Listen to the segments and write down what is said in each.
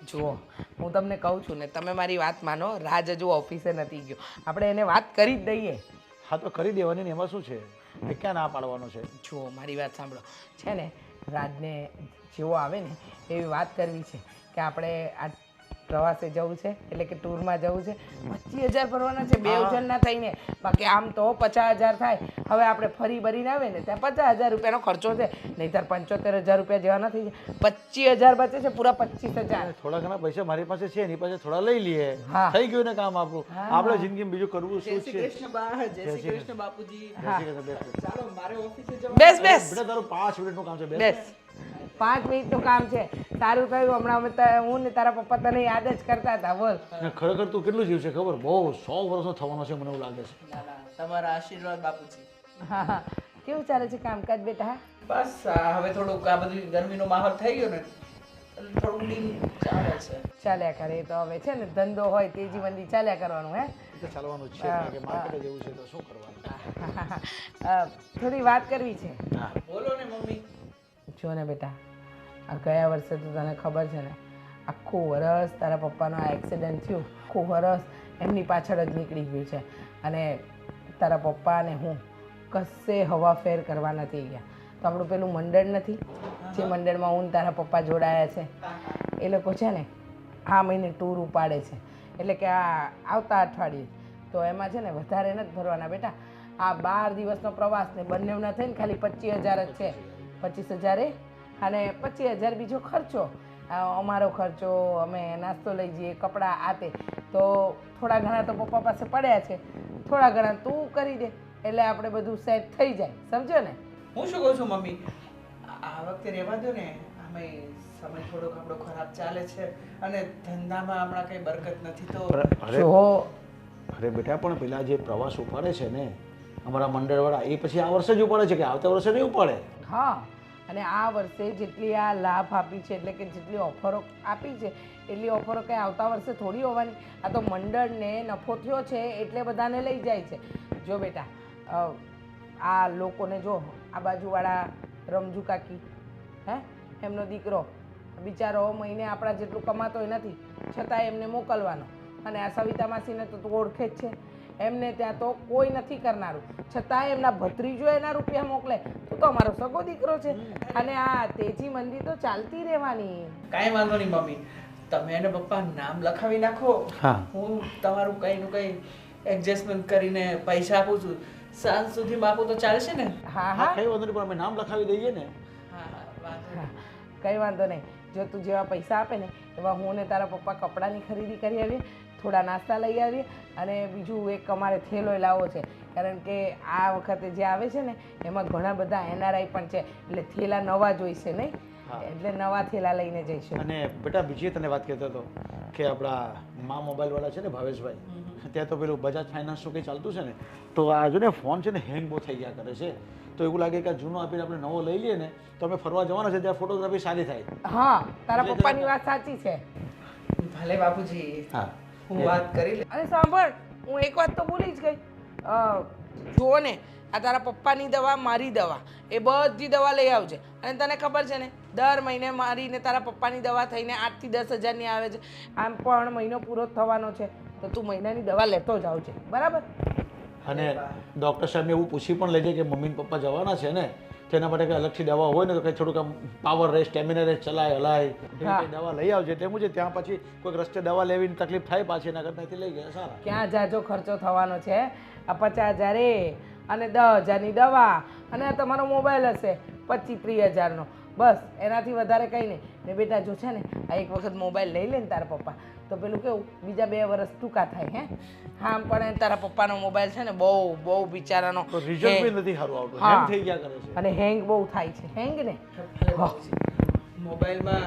જુઓ હું તમને કહું છું ને, તમે મારી વાત માનો. રાજ હજુ ઓફિસે નથી ગયો, આપણે એને વાત કરી જ દઈએ. હા તો કરી દેવાની ને એમાં શું છે, એ ક્યાં ના પાડવાનો છે. જુઓ મારી વાત સાંભળો, છે ને રાજને જેવો આવે ને એવી વાત કરવી છે કે આપણે આ પ્રવાસે જવું છે, એટલે કે ટૂરમાં જવું છે. 25,000 ભરવાના છે, 2 જણના થઈને. બાકી આમ તો 50,000 થાય. હવે આપણે ફરી ભરીને આવે ને ત્યાં 50,000 રૂપિયાનો ખર્ચો છે, નહીંતર 75,000 રૂપિયા જેવા નથી. 25,000 બચે છે, પૂરા 25,000. થોડા ઘણા પૈસા મારી પાસે છે, એની પાસે થોડા લઈ લઈએ. હા. થઈ ગયું ને કામ આપણું. આપણે જિંદગીમાં બીજું કરવું શું છે. જય શ્રી કૃષ્ણ બાપુજી. ચાલો મારે ઓફિસે જવાનું. બેસ બેસ બેટા તારું 5 મિનિટનું કામ છે. બેસ. 5 મિનિટનું કામ છે. સારું થયું હમણાં હું ને તારા પપ્પા તને યાદ જ કરતા હતા. બોલ. ને ખરેખર તું કેટલું જીવ છે ખબર? બહુ 100 વર્ષનો થવાનો છે મને એવું લાગે છે. ના ના, તમારા આશીર્વાદ બાપુજી. હા હા, કેવું ચાલે છે કામકાજ બેટા? બસ હવે થોડુંક આ બધું ગરમીનો માહોલ થઈ ગયો ને એટલે થોડુંક ડીમ ચાલે છે. ચાલ્યા કરે એ તો હવે છે ને, ધંધો હોય તેજી મંદી ચાલ્યા કરવાનું. હે એ તો ચાલવાનું જ છે, કારણ કે માર્કેટે જેવું છે તો શું કરવાનું. થોડી વાત કરવી છે. હા બોલો ને મમ્મી. જો ને બેટા, આ ગયા વર્ષે તો તને ખબર છે ને, આખું વરસ તારા પપ્પાનો આ એક્સિડન્ટ થયું, આખું વરસ એમની પાછળ જ નીકળી ગયું છે. અને તારા પપ્પા અને હું કશે હવાફેર કરવા નથી ગયા. તો આપણું પેલું મંડળ નથી, જે મંડળમાં હું ને તારા પપ્પા જોડાયા છે, એ લોકો છે ને આ મહિને ટૂર ઉપાડે છે. એટલે કે આ આવતા અઠવાડિયે. તો એમાં છે ને વધારે નથી ભરવાના બેટા. આ 12 દિવસનો પ્રવાસ ને બંનેના થઈને ખાલી 25,000 જ છે. 25,000 અને 25,000 બીજો ખર્ચો, અમારો ખર્ચો, અમે નાસ્તો લઈ જઈએ, કપડાં આ તે. તો થોડા ઘણા તો પપ્પા પાસે પડ્યા છે, થોડા ઘણા તું કરી દે એટલે આપણે બધું સેટ થઈ જાય. સમજો ને? હું શું કહું છું મમ્મી, આ વખતે રહેવા દો ને. અમે સમય થોડોક આપણો ખરાબ ચાલે છે અને ધંધામાં હમણાં કઈ બરકત નથી તો. જો અરે બેટા, પણ પેલા જે પ્રવાસ ઉપાડે છે ને અમારા મંડળવાળા, એ પછી આ વર્ષે જ ઉપાડે છે કે આવતા વર્ષે નહીં ઉપાડે? હા, અને આ વર્ષે જેટલી આ લાભ આપી છે, એટલે કે જેટલી ઓફરો આપી છે, એટલી ઓફરો કંઈ આવતા વર્ષે થોડી હોવાની. આ તો મંડળને નફો થયો છે એટલે બધાને લઈ જાય છે. જો બેટા, આ લોકોને જો, આ બાજુવાળા રમજુ કાકી, હે, એમનો દીકરો બિચારો મહિને આપણા જેટલું કમાતોય નથી, છતાંય એમને મોકલવાનો. અને આ સવિતા માસીને તો તું ઓળખે જ છે, એમને ત્યાં તો કોઈ નથી કરનારું, છતાંય એમના ભત્રીજો એના રૂપિયા મોકલે. તું તો અમારો સગો દીકરો છે. અને આ તેજી મંદી તો ચાલતી રહેવાની. કાંઈ વાંધો નહીં મમ્મી, તમે અને પપ્પા નામ લખાવી નાખો. હા. હું તમારું કંઈનું કંઈ એડજસ્ટમેન્ટ કરીને પૈસા આપું છું. સાંજ સુધીમાં આપું તો ચાલશે ને? હા હા, હા કઈ વાંધો નહીં, પણ અમે નામ લખાવી દઈએ ને. હા હા, વાંધો હા, નહીં. કંઈ વાંધો નહીં. જો તું જેવા પૈસા આપે ને એવા હું ને તારા પપ્પા કપડાની ખરીદી કરી આવીએ, થોડા નાસ્તા લઈ આવીએ, અને બીજું એક અમારે થેલો લાવવો છે. કારણ કે આ વખતે જે આવે છે ને એમાં ઘણા બધા NRI પણ છે, એટલે થેલા નવા જોઈશે નહીં, એટલે નવા થેલા લઈને જઈશું. અને બેટા બીજી તને વાત કહેતો હતો કે આપણા મા મોબાઈલવાળા છે ને ભાવેશભાઈ, ત્યાં તો પેલું બજાજ ફાઇનાન્સનું કંઈ ચાલતું છે ને, તો આ જો ને ફોન છે ને હેંગ બહુ થઈ ગયા કરે છે. તો એવું લાગે કે આ જૂનો આપીને આપણે નવો લઈ લઈએ ને તો અમે ફરવા જવાના છે, ત્યાં ફોટોગ્રાફી સારી થાય. હા, તારા પપ્પાની વાત સાચી છે. ભલે બાપુજી, હા, હું વાત કરી લે. અને સાંભળ, હું એક વાત તો ભૂલી જ ગઈ. જુઓ ને, આ તારા પપ્પાની દવા, મારી દવા, એ બધી દવા લઈ આવજે. અને તને ખબર છે ને, દર મહિને મારી ને તારા પપ્પાની દવા થઈને 8 થી 10,000ની આવે છે. આમ પણ મહિનો પૂરો થવાનો છે, તો તું મહિનાની દવા લેતો જ આવજે, બરાબર? અને ડૉક્ટર સાહેબને એવું પૂછી પણ લેજે કે મમ્મી પપ્પા જવાના છે ને, તો એના માટે કંઈ અલગથી દવા હોય ને તો કંઈ થોડુંક આમ પાવર રહે, સ્ટેમિના રહે, ચલાય હલાય એવી કંઈ દવા લઈ આવજે. તેમ છે ત્યાં પછી કોઈક રસ્તે દવા લેવીને તકલીફ થાય પાછી, એના કરતાં અહીંથી લઈ ગયા સારા. ક્યાં જાજો ખર્ચો થવાનો છે? આ 50,000 અને 10,000ની દવા, અને આ તમારો મોબાઈલ હશે 25-30,000નો, બસ. એનાથી વધારે કંઈ નહીં. ને બેટા જો છે ને, આ એક વખત મોબાઈલ લઈ લે ને તારા પપ્પા, તો પેલું કેવું બીજા 2 વર્ષ ટૂંકા થાય. હે, હા, પણ તારા પપ્પાનો મોબાઈલ છે ને બહુ બહુ બિચારાનો રિઝલ્ટ બી નથી સારું આવતું, હેંગ થઈ ગયા કરે છે. અને હેંગ બહુ થાય છે. હેંગ ને ભલે બાપુજી, મોબાઈલમાં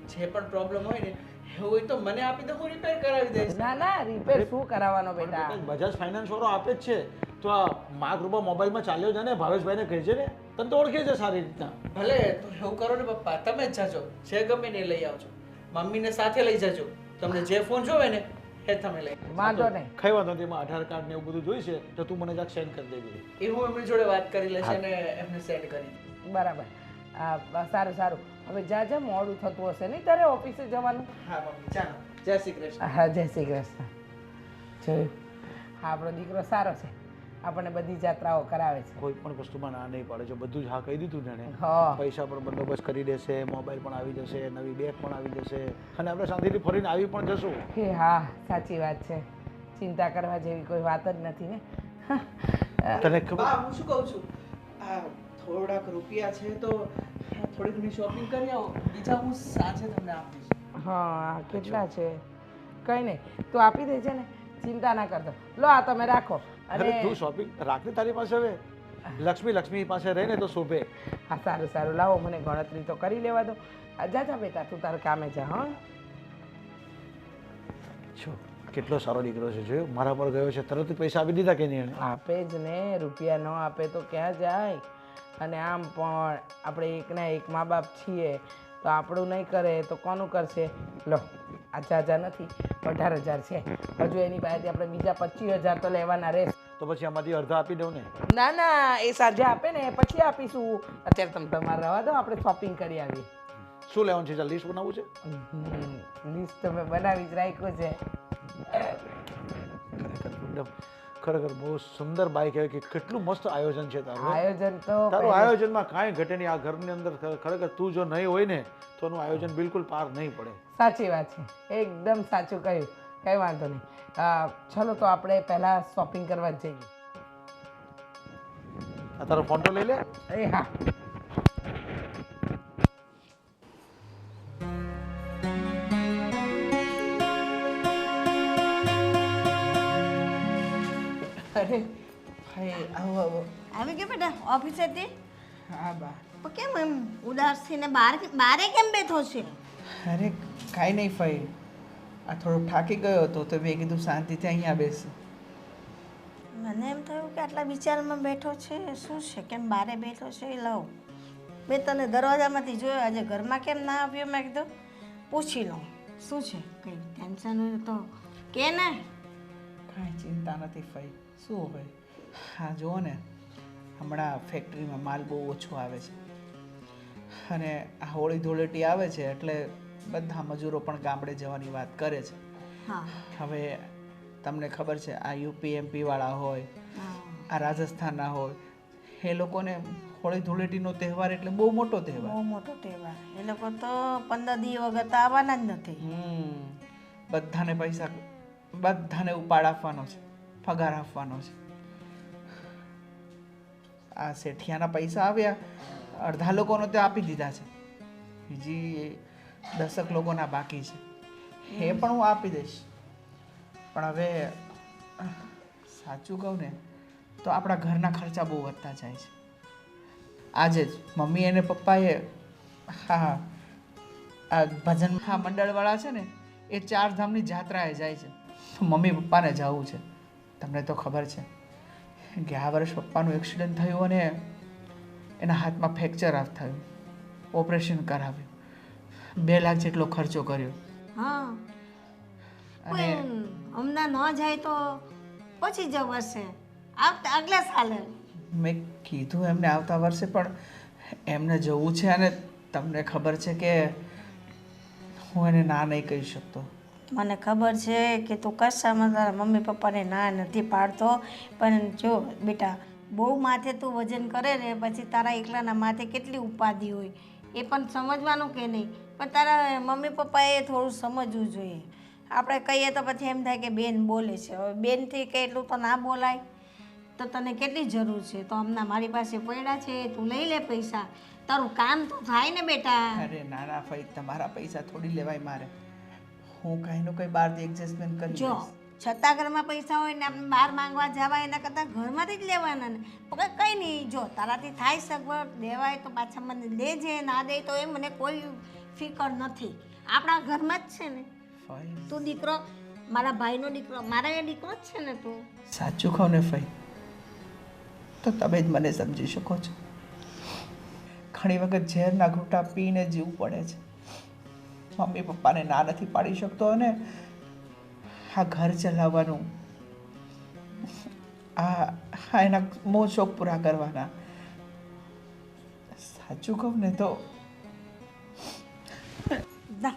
જે પણ પ્રોબ્લેમ હોય ને એવું હોય તો મને આપી દો, હું રિપેર કરાવી દઈશ. ના ના, રિપેર શું કરાવવાનો બેટા? બજાજ ફાઇનાન્સ વાળો આપે જ છે. તો આ માર્ક રૂપા મોબાઈલમાં ચાલ્યો છે ને, ભાવેશભાઈને કહેજે ને, તને તો ઓળખે છે સારી રીતના. ભલે, તો એવું કરો ને પપ્પા, તમે જ જાજો, જે ગમે ને એ લઈ આવજો. મમ્મીને સાથે લઈ જજો, તમને જે ફોન જોવે ને એ તમે લઈ. વાંધો નહીં. કઈ વાંધો નથી, એમાં આધાર કાર્ડ ને એવું બધું જોઈશે તો તું મને જરાક સેન્ડ કરી દેજે. એ હું એમની જોડે વાત કરી લેશે ને એમને સેન્ડ કરી. બરાબર. સારું સારું હવે જા મોડું થતું હશે નહીં તારે ઓફિસે જવાનું. હા મમ્મી ચાલો જય શ્રી કૃષ્ણ. હા જય શ્રી કૃષ્ણ. જોયું હા આપણો દીકરો સારો છે, આપણને બધી જાત્રાઓ કરાવે છે. કોઈ પણ વસ્તુમાં ના નહીં પાડે છે, બધું જ હા કહી દીધું ને એણે. હા પૈસા પણ બંદોબસ્ત કરી દેશે, મોબાઈલ પણ આવી જશે, નવી બેગ પણ આવી જશે અને આપણે શાંતિથી ફરીને આવી પણ જશું. હે હા સાચી વાત છે, ચિંતા કરવા જેવી કોઈ વાત જ નથી ને. તને ખબર બા હું શું કહું છું, આ થોડાક રૂપિયા છે તો થોડી ઘણી શોપિંગ કરી આવો, બીજા હું સાંજે તમને આપીશ. હા કેટલા છે કંઈ નહીં તું આપી દેજે ને, ચિંતા ના કરતો. લો આ તમે રાખો. અરે તું શોપિંગ રાખને તારી પાસે હવે. લક્ષ્મી પાસે રહીને તો શોભે. હા સારું સારું લાવો મને ગણતરી તો કરી લેવા દો. જા બેટા તું તારે કામે જા. હા છો કેટલો સારો દીકરો છે, જોયો મારા પર ગયો છે, તરત જ પૈસા આપી દીધા કે નહીં એણે? આપે જ ને, રૂપિયા ન આપે તો ક્યાં જાય. અને આમ પણ આપણે એકના એક મા બાપ છીએ તો આપણું નહીં કરે તો કોનું કરશે. લો આ જાજા નથી, 18,000 છે. હજુ એની પાસેથી આપણે બીજા 25,000 તો લેવાના રહેશે. તો પછી આમાંથી અડધા આપી દઉં ને? ના ના એ સાંજે આપે ને પછી આપીશું. અત્યારે તમે તમારે રહેવા દો, આપણે શોપિંગ કરી આવીએ. શું લેવાનું છે? ચાલ લિસ્ટ બનાવવું છે. લિસ્ટ તો મેં બનાવી જ રાખ્યું છે. ખરેખર બહુ સુંદર બાઈક કહેવાય કે કેટલું મસ્ત આયોજન છે તારું. આયોજન તો તારું આયોજનમાં કાંઈ ઘટે નહીં. આ ઘરની અંદર ખરેખર તું જો નહીં હોય ને તો એનું આયોજન બિલકુલ પાર નહીં પડે. સાચી વાત છે, એકદમ સાચું કહ્યું. કંઈ વાંધો નહીં. ચલો તો આપણે પહેલાં શોપિંગ કરવા જ જઈએ. આ તારો ફોન તો લઈ લે. એ હા અરે ભાઈ આવો આવો. આવી ગયો બેટા ઓફિસેથી? હા બા. પણ કેમ એમ ઉદાસ થઈને બારે કેમ બેઠો છે? અરે કાંઈ નહીં ફઈ, આ થોડો થાકી ગયો હતો તો મેં કીધું શાંતિથી અહીંયા બેસ. મને એમ થયું કે આટલા વિચારમાં બેઠો છે, શું છે, કેમ બારે બેઠો છે એ લઉં. મેં તને દરવાજામાંથી જોયો, આજે ઘરમાં કેમ ના આવ્યો, મેં કીધું પૂછી લઉં શું છે, કંઈ ટેન્શન હોય તો કે ને. કાંઈ ચિંતા નથી ફઈ, શું હોય. હા જુઓ ને, હમણાં ફેક્ટરીમાં માલ બહુ ઓછો આવે છે અને આ હોળી ધૂળેટી આવે છે એટલે બધા મજૂરો પણ ગામડે જવાની વાત કરે છે. હા હવે તમને ખબર છે આ યુપી એમપી વાળા હોય, આ રાજસ્થાનના હોય, એ લોકોને હોળી ધૂળેટીનો તહેવાર એટલે બહુ મોટો તહેવાર. બહુ મોટો તહેવાર. એ લોકો તો 15 દી વગર તો આવવાના જ નથી. બધાને પૈસા, બધાને ઉપાડ આપવાનો છે, પગાર આપવાનો છે. આ શેઠિયાના પૈસા આવ્યા, અડધા લોકોનો તે આપી દીધા છે, બીજી 10 લોકોના બાકી છે, એ પણ હું આપી દઈશ. પણ હવે સાચું કહું ને તો આપણા ઘરના ખર્ચા બહુ વધતા જાય છે. આજે જ મમ્મી અને પપ્પાએ હા આ ભજન મંડળવાળા છે ને એ 4 ધામની જાત્રાએ જાય છે. મમ્મી પપ્પાને જવું છે. તમને તો ખબર છે કે આ વર્ષ પપ્પાનું એક્સિડન્ટ થયું અને એના હાથમાં ફ્રેક્ચર થયું, ઓપરેશન કરાવ્યું, 2 લાખ જેટલો ખર્ચો કર્યો. હા અને હમણાં ન જાય તો પછી જવાશે આગલા સાલે. મેં કીધું એમને આવતા વર્ષે, પણ એમને જવું છે અને તમને ખબર છે કે હું એને ના નહીં કહી શકતો. મને ખબર છે કે તું કશામાં તારા મમ્મી પપ્પાને ના નથી પાડતો, પણ જો બેટા બહુ માથે તું વજન કરે ને પછી તારા એકલાના માથે કેટલી ઉપાધિ હોય એ પણ સમજવાનું કે નહીં. પણ તારા મમ્મી પપ્પાએ થોડું સમજવું જોઈએ. આપણે કહીએ તો પછી એમ થાય કે બેન બોલે છે, હવે બેનથી કે એટલું તો ના બોલાય. તો તને કેટલી જરૂર છે, તો હમણાં મારી પાસે પડ્યા છે, તું લઈ લે પૈસા, તારું કામ તો થાય ને બેટા. અરે ના ના ભાઈ, તમારા પૈસા થોડી લેવાય મારે. હું કંઈનું કંઈ બહારથી એડજસ્ટમેન્ટ કરી જો લઈશ. છતાં ઘરમાં પૈસા હોય ને આપણે બહાર માંગવા જવા એના કરતાં ઘરમાંથી જ લેવાના ને. કંઈ નહીં, જો તારાથી થાય સગવડ દેવાય તો પાછા મને દેજે, ના દે તો એ મને કોઈ ફિકર નથી. આપણા ઘરમાં જ છે ને. ફઈ તું દીકરો, મારા ભાઈનો દીકરો, મારા એ દીકરો જ છે ને તું. સાચું કહો ને ફઈ તો તમે જ મને સમજી શકો છો. ઘણી વખત ઝેરના ઘૂંટા પીને જીવવું પડે છે. મમ્મી પપ્પાને ના નથી પાડી શકતો અને આ ઘર ચલાવવાનું, આ એના મોજ શોખ પૂરા કરવાના. સાચું કહું ને તો ના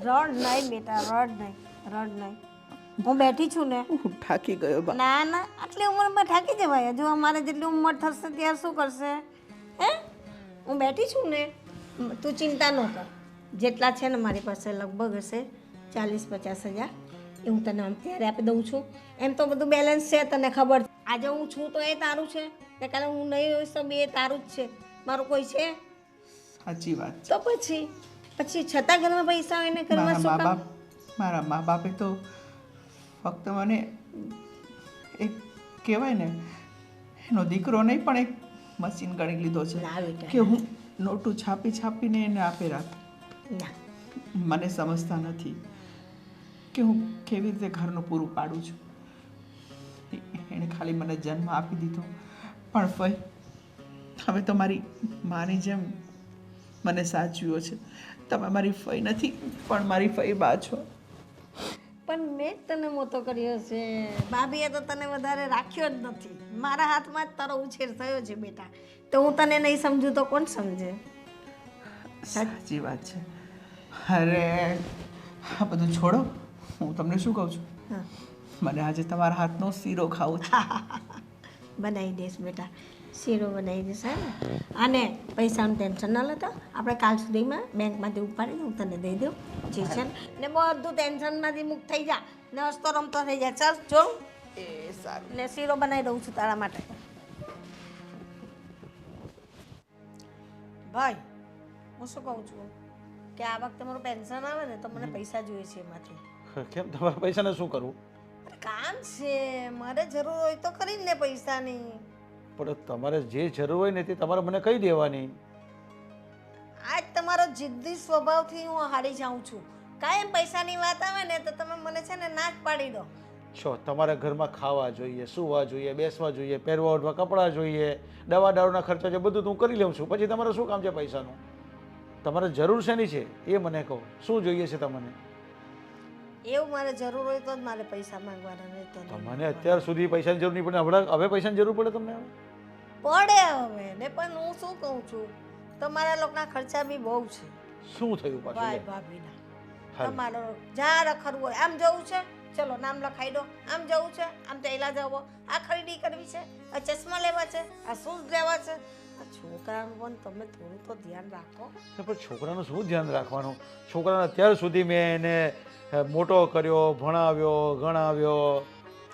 રડ નહીં બેટા, રડ નહીં. હું બેઠી છું ને. હું થાકી ગયો બા. ના આટલી ઉંમરમાં થાકી જવાય. હજુ અમારે જેટલી ઉંમર થશે ત્યારે શું કરશે? હે, હું બેઠી છું ને. તું ચિંતા ન કર. જેટલા છે ને મારી પાસે લગભગ હશે 40-50 હજાર, એ હું તને અત્યારે આપી દઉં છું. એમ તો બધું બેલેન્સ છે, તને ખબર છે. આજે હું છું તો એ તારું છે, ને કાલે હું નહીં હોઈશ તો બી એ તારું જ છે. મારું કોઈ છે? સાચી વાત છે. તો પછી છતાં ઘરમાં પૈસા હોય ને ઘરમાં શું કામ? મારા મા બાપે તો ફક્ત મને એક કહેવાય ને એનો દીકરો નહીં પણ એક મશીન ગણી લીધો છે ના બેટા, કે હું નોટું છાપીને એને આપી રાખું. ના. મને સમજતા નથી કે હું કેવી રીતે ઘરનું પૂરું પાડું છું. એણે ખાલી મને જન્મ આપી દીધો, પણ ફઈ તમે તો મારી માની જેમ મને સાચવ્યો છે. તમે મારી ફઈ નથી પણ મારી ફઈ બા છો. પણ મેં જ તને મોટો કર્યો છે. ભાભીએ તો તને વધારે રાખ્યો જ નથી. મારા હાથમાં જ તારો ઉછેર થયો છે બેટા. તો હું તને નહીં સમજું તો કોણ સમજે? સાચી વાત છે. અરે આ બધું છોડો, હું તમને શું કહું છું, હા, મને આજે તમારા હાથનો શીરો ખાવો છે. બનાવી દઈશ બેટા, શીરો બનાવી દઈશ. હે ને? અને પૈસાનું ટેન્શન ન લેતો. આપણે કાલ સુધીમાં બેંકમાંથી ઉપાડીને હું તને દઈ દઉં જે છે ને બધું ટેન્શનમાંથી મુક્ત થઈ જા ને હસતો રમતો થઈ જાય. ચાલ જો એ સારું. ને શીરો બનાવી દઉં છું તારા માટે. ભાઈ, હું શું કહું છું કે આ વખતે મારું પેન્શન આવે ને તો મને પૈસા જોઈએ છે એમાંથી. કેમ તમારા પૈસાને શું કરવું? કામ છે મારે, જરૂર હોય તો ખરી ને પૈસાની. પણ તમારે જે જરૂર હોય ને તે તમારે મને કહી દેવાની. આજ તમારો જિદ્દી સ્વભાવથી હું હારી જાઉં છું. કાયમ પૈસાની વાત આવે ને તો તમે મને છે ને ના જ પાડી દો. છો તમારા ઘરમાં ખાવા જોઈએ, સૂવા જોઈએ, બેસવા જોઈએ, પહેરવા ઓઢવા કપડાં જોઈએ, દવા દારૂના ખર્ચા છે, બધું તો હું કરી લઉં છું. પછી તમારે શું કામ છે પૈસાનું? તમારે જરૂર શેની છે એ મને કહો. શું જોઈએ છે તમને? એવું મારે જરૂર હોય તો જ મારે પૈસા માંગવાના, નહીં તો નહીં. મને અત્યાર સુધી પૈસાની જરૂર નહીં પડે, હમણાં હવે પૈસાની જરૂર પડે તમને? પડે હવે ને. પણ હું શું કહું છું, તમારા લોકોના ખર્ચા બી બહુ છે. શું થયું ભાઈ પાછું? ભાભીના હાલ. તમારો જ્યાં રખડવું હોય, આમ જવું છે ચલો નામ લખાઈ દો, આમ જવું છે આમ તૈલા જવો, આ ખરીદી કરવી છે, આ ચશ્મા લેવા છે, આ શૂઝ લેવા છે. આ છોકરાનું પણ તમે થોડું તો ધ્યાન રાખો. પણ છોકરાનું શું ધ્યાન રાખવાનું? છોકરાને અત્યાર સુધી મેં એને મોટો કર્યો, ભણાવ્યો, ગણાવ્યો,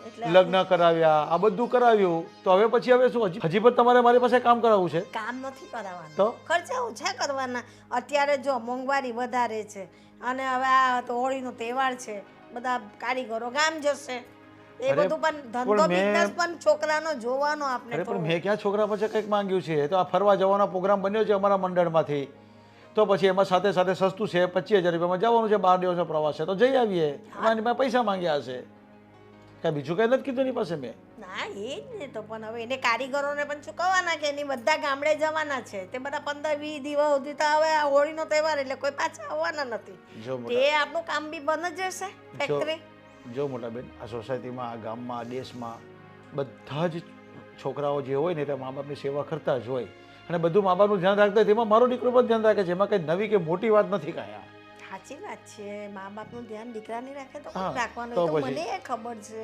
એટલે લગ્ન કરાવ્યા, આ બધું કરાવ્યું, તો હવે પછી હવે શું? હજી પણ તમારે મારી પાસે કામ કરાવવું છે? કામ નથી કરાવવાનું, તો ખર્ચા ઓછા કરવાના. અત્યારે જો મોંઘવારી વધારે છે અને હવે આ તો હોળીનો તહેવાર છે, બધા કારીગરો ગામ જશે. એ અરે, બધું પણ ધંધો પણ મેં- બિઝનેસ પણ છોકરાનો જોવાનો આપણે અરે પણ થોડો. મેં ક્યાં છોકરા પાસે કંઈક માંગ્યું છે? એ તો આ ફરવા જવાનો પ્રોગ્રામ બન્યો છે અમારા મંડળમાંથી, તો પછી એમાં સાથે સાથે સસ્તું છે, 25,000 રૂપિયામાં જવાનું છે, 12 દિવસનો પ્રવાસ છે, તો જઈ આવીએ. એમાં મેં પૈસા માંગ્યા હશે, કાંઈ બીજું કંઈ નથી કીધું એની પાસે મેં. ના એ જ ને. તો પણ હવે એને કારીગરોને પણ ચૂકવવાના કે એની બધા ગામડે જવાના છે. તે બધા 15-20 દિવસ સુધી તો હવે આ હોળીનો તહેવાર એટલે કોઈ પાછા આવવાના નથી. જો તે આપણું કામ બી બંધ જ જશે ફેક્ટરી. જો મોટા બેન, આ સોસાયટીમાં, આ ગામમાં, આ દેશમાં બધા જ છોકરાઓ જે હોય ને તે મા બાપની સેવા કરતા જ હોય, અને બધું મા બાપનું ધ્યાન રાખતા હોય. તેમાં મારો દીકરો પણ ધ્યાન રાખે છે. એમાં કંઈ નવી કે મોટી વાત નથી કાંઈ. આ સાચી વાત છે. મા બાપનું ધ્યાન દીકરાની રાખે તો હા, કોણ રાખવાનું? તો એ તો પછી. મને ખબર છે.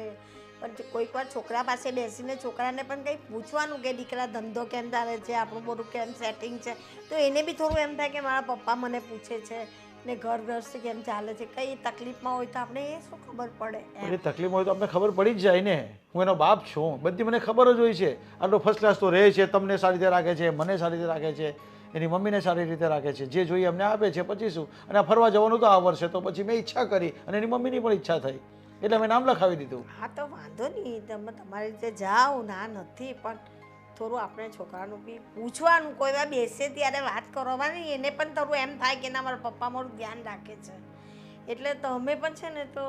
પણ જો કોઈક વાર છોકરા પાસે બેસીને છોકરાને પણ કંઈ પૂછવાનું કે દીકરા ધંધો કેમ ચાલે છે, આપણું બધું કેમ સેટિંગ છે, તો એને બી થોડું એમ થાય કે મારા પપ્પા મને પૂછે છે ને ઘર ગૃહસ્થી કેમ ચાલે છે. કઈ તકલીફમાં હોય તો આપણે એ શું ખબર પડે એમ. એ તકલીફ હોય તો આપણે ખબર પડી જ જાય ને. હું એનો બાપ છું, બધી મને ખબર જ હોય છે. આટલો ફર્સ્ટ ક્લાસ તો રહે છે, તમને સારી રીતે રાખે છે, મને સારી રીતે રાખે છે, એની મમ્મીને સારી રીતે રાખે છે, જે જોઈએ અમને આપે છે. પછી શું? અને આ ફરવા જવાનું તો આ વર્ષે તો પછી મેં ઈચ્છા કરી અને એની મમ્મીની પણ ઈચ્છા થઈ, એટલે મેં નામ લખાવી દીધું. હા તો વાંધો નહીં, તમે તમારી રીતે જાઓ, ના નથી. પણ થોડું આપણે છોકરાનું બી પૂછવાનું. કોઈ વાર બેસે ત્યારે વાત કરવાની, એને પણ થોડું એમ થાય કે ના મારા પપ્પા મારું ધ્યાન રાખે છે. એટલે તમે પણ છે ને તો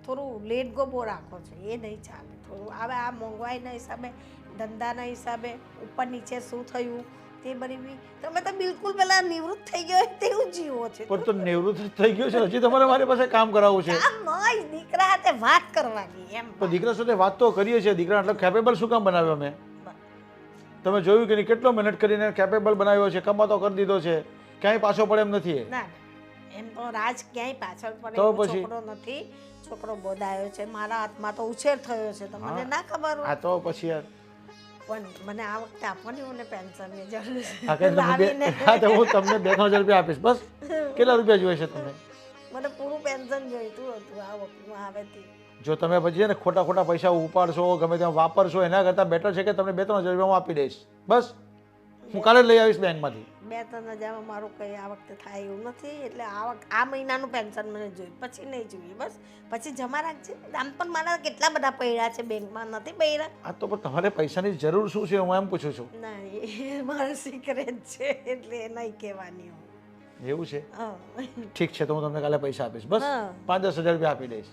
થોડું લેટ ગો બહુ રાખો છો, એ નહીં ચાલે. થોડું હવે આ મોંઘવારીના હિસાબે, ધંધાના હિસાબે ઉપર નીચે શું થયું તે બધી બી તમે તો બિલકુલ પેલા નિવૃત્ત થઈ ગયો તેવું જીવો છે. પણ તો નિવૃત્ત થઈ ગયો છે, હજી તમારે મારી પાસે કામ કરાવવું છે? આમ નહીં, દીકરા સાથે વાત કરવાની એમ. તો દીકરા સાથે વાત તો કરીએ છીએ. દીકરા એટલે કેપેબલ શું કામ બનાવ્યો મેં? તમે જોયું કે નહીં કેટલો મહેનત કરીને કેપેબલ બનાવ્યો છે, કમાતો કરી દીધો છે, ક્યાંય પાછો પડે એમ નથી એ. ના એમ તો રાજ ક્યાંય પાછળ પડે તો એવો પછી? છોકરો નથી. છોકરો બોધાયો છે, મારા હાથમાં તો ઉછેર થયો છે, તો મને ના ખબર હોય. આ તો પછી યાર પણ મને આ વખતે આપવાની મને પેન્શનની જરૂર હા કે છે. તમે લાવીને હા તો હું તમને 2,000 રૂપિયા આપીશ. બસ કેટલા રૂપિયા જોઈએ છે તમને? મને પૂરું પેન્શન જોઈતું હતું આ વખતમાં આવેથી. જો તમે પછી છે ને ખોટા ખોટા પૈસા ઉપાડશો, ગમે તેમાં વાપરશો, એના કરતાં બેટર છે કે તમને 2-3 હજાર રૂપિયા હું આપી દઈશ. બસ હું કાલે જ લઈ આવીશ બેંકમાંથી. 2-3 હજારમાં મારું કંઈ આ વખતે થાય એવું નથી. એટલે આ મહિનાનું પેન્શન મને જોઈએ, પછી નહીં જોઈએ. બસ પછી જમા રાખજે. આમ પણ મારા કેટલા બધા પૈડા છે બેંકમાં, નથી પૈડા. આ તો પણ તમારે પૈસાની જરૂર શું છે હું એમ પૂછું છું. ના એ મારું સિક્રેટ છે એટલે નહીં કહેવાની હું. એવું છે? હા. ઠીક છે, તો હું તમને કાલે પૈસા આપીશ. બસ હા. 5-10 હજાર રૂપિયા આપી દઈશ.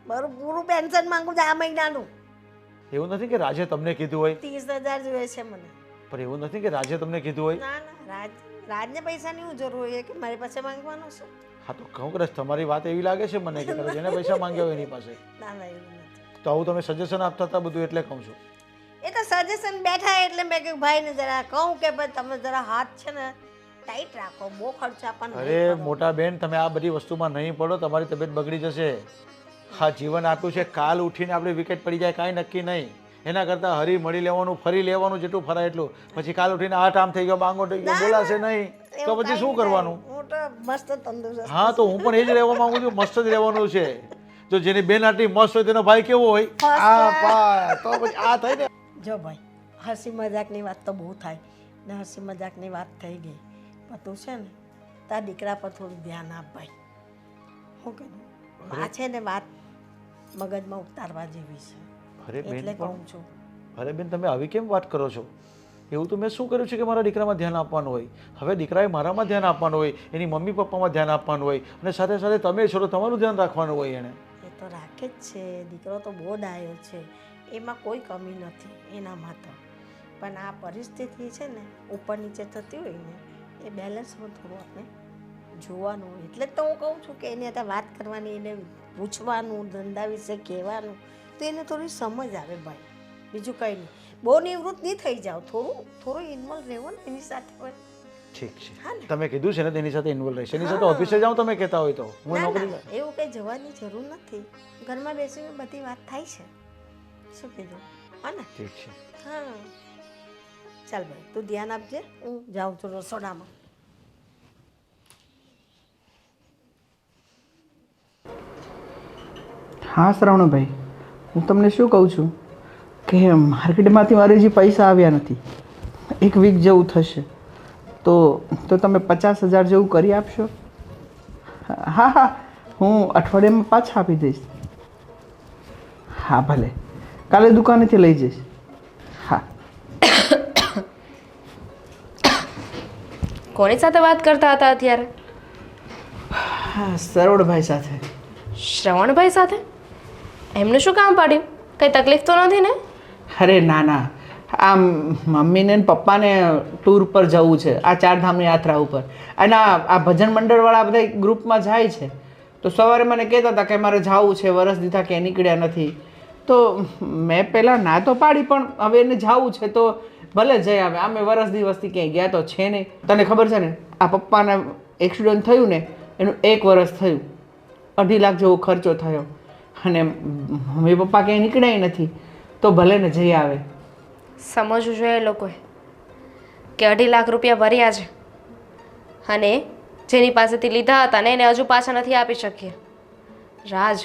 મારું પૂરું પેન્શન માંગુ છું આ મહિનાનું. એવું નથી કે રાજે તમને કીધું હોય. 30,000 જોઈએ છે મને. પણ એવું નથી કે રાજે તમને કીધું હોય. ના રાજને પૈસાની હું જરૂર હોય કે મારી પાસે માંગવાનો છે? હા તો કહું કદાચ તમારી વાત એવી લાગે છે મને કે તમે જેને પૈસા માંગ્યા હોય એની પાસે. ના એવું નથી. તો આવું તમે સજેશન આપતા હતા બધું એટલે કહું છું. એ તો સજેશન બેઠા એટલે મેં કહ્યું ભાઈને જરા કહું કે ભાઈ તમે જરા હાથ છે ને ટાઈટ રાખો, બહુ ખર્ચા પણ નહીં અરે કરો. મોટા બેન, તમે આ બધી વસ્તુમાં નહીં પડો, તમારી તબિયત બગડી જશે. હા જીવન આપ્યું છે, કાલ ઉઠીને આપણે વિકેટ પડી જાય કાંઈ નક્કી નહીં. એના કરતાં હરી મળી લેવાનું, ફરી લેવાનું, જેટલું ફરાય એટલું. પછી કાલ ઉઠીને આ આમ થઈ ગયો, બાંગો થઈ ગયો, બોલાશે નહીં તો પછી શું કરવાનું? હું તો મસ્ત તંદુરસ્ત. હા તો હું પણ એ જ રહેવા માંગુ છું, મસ્ત જ રહેવાનું છે. જો જેની બેન આટલી મસ્ત હોય તેનો ભાઈ કેવો હોય? તો પછી આ થાય ને. જો ભાઈ હસી મજાકની વાત તો બહુ થાય ને હસી મજાકની વાત થઈ ગઈ, પણ તું છે ને તારા દીકરા પર થોડું ધ્યાન આપ ભાઈ. શું કીધું? આ છે ને વાત મગજમાં ઉતારવા જેવી છે અરે બેન એટલે કહું છું. અરે બેન, તમે આવી કેમ વાત કરો છો? એવું તો મેં શું કર્યું છે કે મારા દીકરામાં ધ્યાન આપવાનું હોય? હવે દીકરાએ મારામાં ધ્યાન આપવાનું હોય, એની મમ્મી પપ્પામાં ધ્યાન આપવાનું હોય, અને સાથે સાથે તમે છો તો તમારું ધ્યાન રાખવાનું હોય એને. એ તો રાખે જ છે, દીકરો તો બહુ ડાયો છે, એમાં કોઈ કમી નથી એનામાં તો. પણ આ પરિસ્થિતિ છે ને ઉપર નીચે થતી હોય ને એ બેલેન્સમાં થોડું આપણે જોવાનું હોય. એટલે જ તો હું કહું છું કે એની સાથે વાત કરવાની, એને પૂછવાનું, ધંધા વિશે કહેવાનું, તો એને થોડી સમજ આવે ભાઈ. બીજું કંઈ નહીં. બહુ નિવૃત્ત નહીં થઈ જાઓ, થોડું ઇન્વોલ્વ રહેવો ને એની સાથે હોય. ઠીક છે, હા ને? તમે કીધું છે ને તેની સાથે ઇન્વોલ્વ રહેશે. એની સાથે ઓફિસે જાઓ તમે કહેતા હોય તો હું ના, નોકરી. ના, એવું કંઈ જવાની જરૂર નથી. ઘરમાં બેસીને બધી વાત થાય છે. શું કીધું? હા ને? ઠીક છે. હા ચાલ ભાઈ તું ધ્યાન આપજે, હું જાઉં છું રસોડામાં. હા શ્રવણભાઈ, હું તમને શું કહું છું કે માર્કેટમાંથી મારે જે પૈસા આવ્યા નથી, 1 વીક જેવું થશે, તો તમે 50,000 જેવું કરી આપશો? હા હા, હું અઠવાડિયામાં પાછા આપી દઈશ. હા ભલે, કાલે દુકાનેથી લઈ જઈશ. હા. કોની સાથે વાત કરતા હતા અત્યારે? હા, સરોડભાઈ સાથે. શ્રવણભાઈ સાથે? એમનું શું કામ પાડ્યું? કંઈ તકલીફ તો નથી ને? અરે ના ના, આ મમ્મીને ને પપ્પાને ટૂર પર જવું છે, આ 4 ધામની યાત્રા ઉપર. અને આ ભજન મંડળવાળા બધા ગ્રુપમાં જાય છે, તો સવારે મને કહેતા હતા કે મારે જવું છે, વરસ દીધા કે નીકળ્યા નથી. તો મેં પહેલાં ના તો પાડી, પણ હવે એને જવું છે તો ભલે જઈ આવે. આમે વરસ દિવસથી ક્યાંય ગયા તો છે નહીં. તને ખબર છે ને, આ પપ્પાને એક્સિડન્ટ થયું ને એનું 1 વરસ થયું, 2.5 લાખ જેવો ખર્ચો થયો, અને મમ્મી પપ્પા ક્યાંય નીકળ્યા નથી, તો ભલે ને જઈ આવે. સમજવું જોઈએ એ લોકોએ કે 2.5 લાખ રૂપિયા ભર્યા છે અને જેની પાસેથી લીધા હતા ને એને હજુ પાછા નથી આપી શકીએ. રાજ,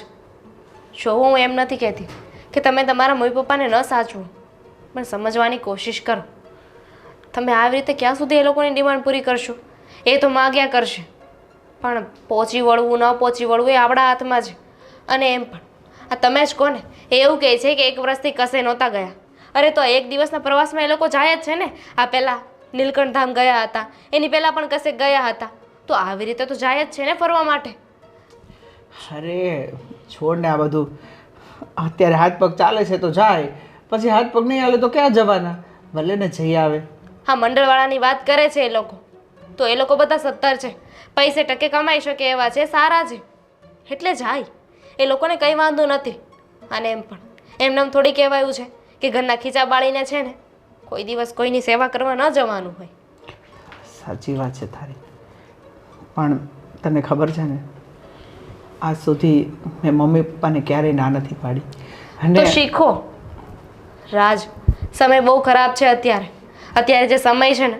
જો હું એમ નથી કહેતી કે તમે તમારા મમ્મી પપ્પાને ન સાચવો, પણ સમજવાની કોશિશ કરો. તમે આવી રીતે ક્યાં સુધી એ લોકોની ડિમાન્ડ પૂરી કરશો? એ તો માગ્યા કરશે, પણ પહોંચી વળવું ન પહોંચી વળવું એ આપણા હાથમાં છે. અને એમ પણ આ તમે જ કોને એ એવું કહે છે કે 1 વર્ષથી કશે નહોતા ગયા. અરે તો 1 દિવસના પ્રવાસમાં એ લોકો જાય જ છે ને. આ પહેલાં નીલકંઠ ધામ ગયા હતા, એની પહેલાં પણ કશે ગયા હતા, તો આવી રીતે તો જાય જ છે ને ફરવા માટે. અરે છોડ ને આ બધું. અત્યારે હાથ પગ ચાલે છે તો જાય, પછી હાથ પગ નહીં હાલે તો ક્યાં જવાના? ભલે ને જઈ આવે. હા, મંડળવાળાની વાત કરે છે એ લોકો, તો એ લોકો બધા 17 છે, પૈસે ટકે કમાઈ શકે એવા છે, સારા છે, એટલે જાય. એ લોકોને કંઈ વાંધો નથી. અને એમ પણ એમને થોડી કહેવાયું છે કે ઘરના ખીચા બાળીને છે ને કોઈ દિવસ કોઈની સેવા કરવા ન જવાનું હોય. સાચી વાત છે તારી, પણ તને ખબર છે ને આજ સુધી મેં મમ્મી પપ્પાને ક્યારેય ના નથી પાડી. તો અને શીખો રાજ. સમય બહુ ખરાબ છે અત્યારે જે સમય છે ને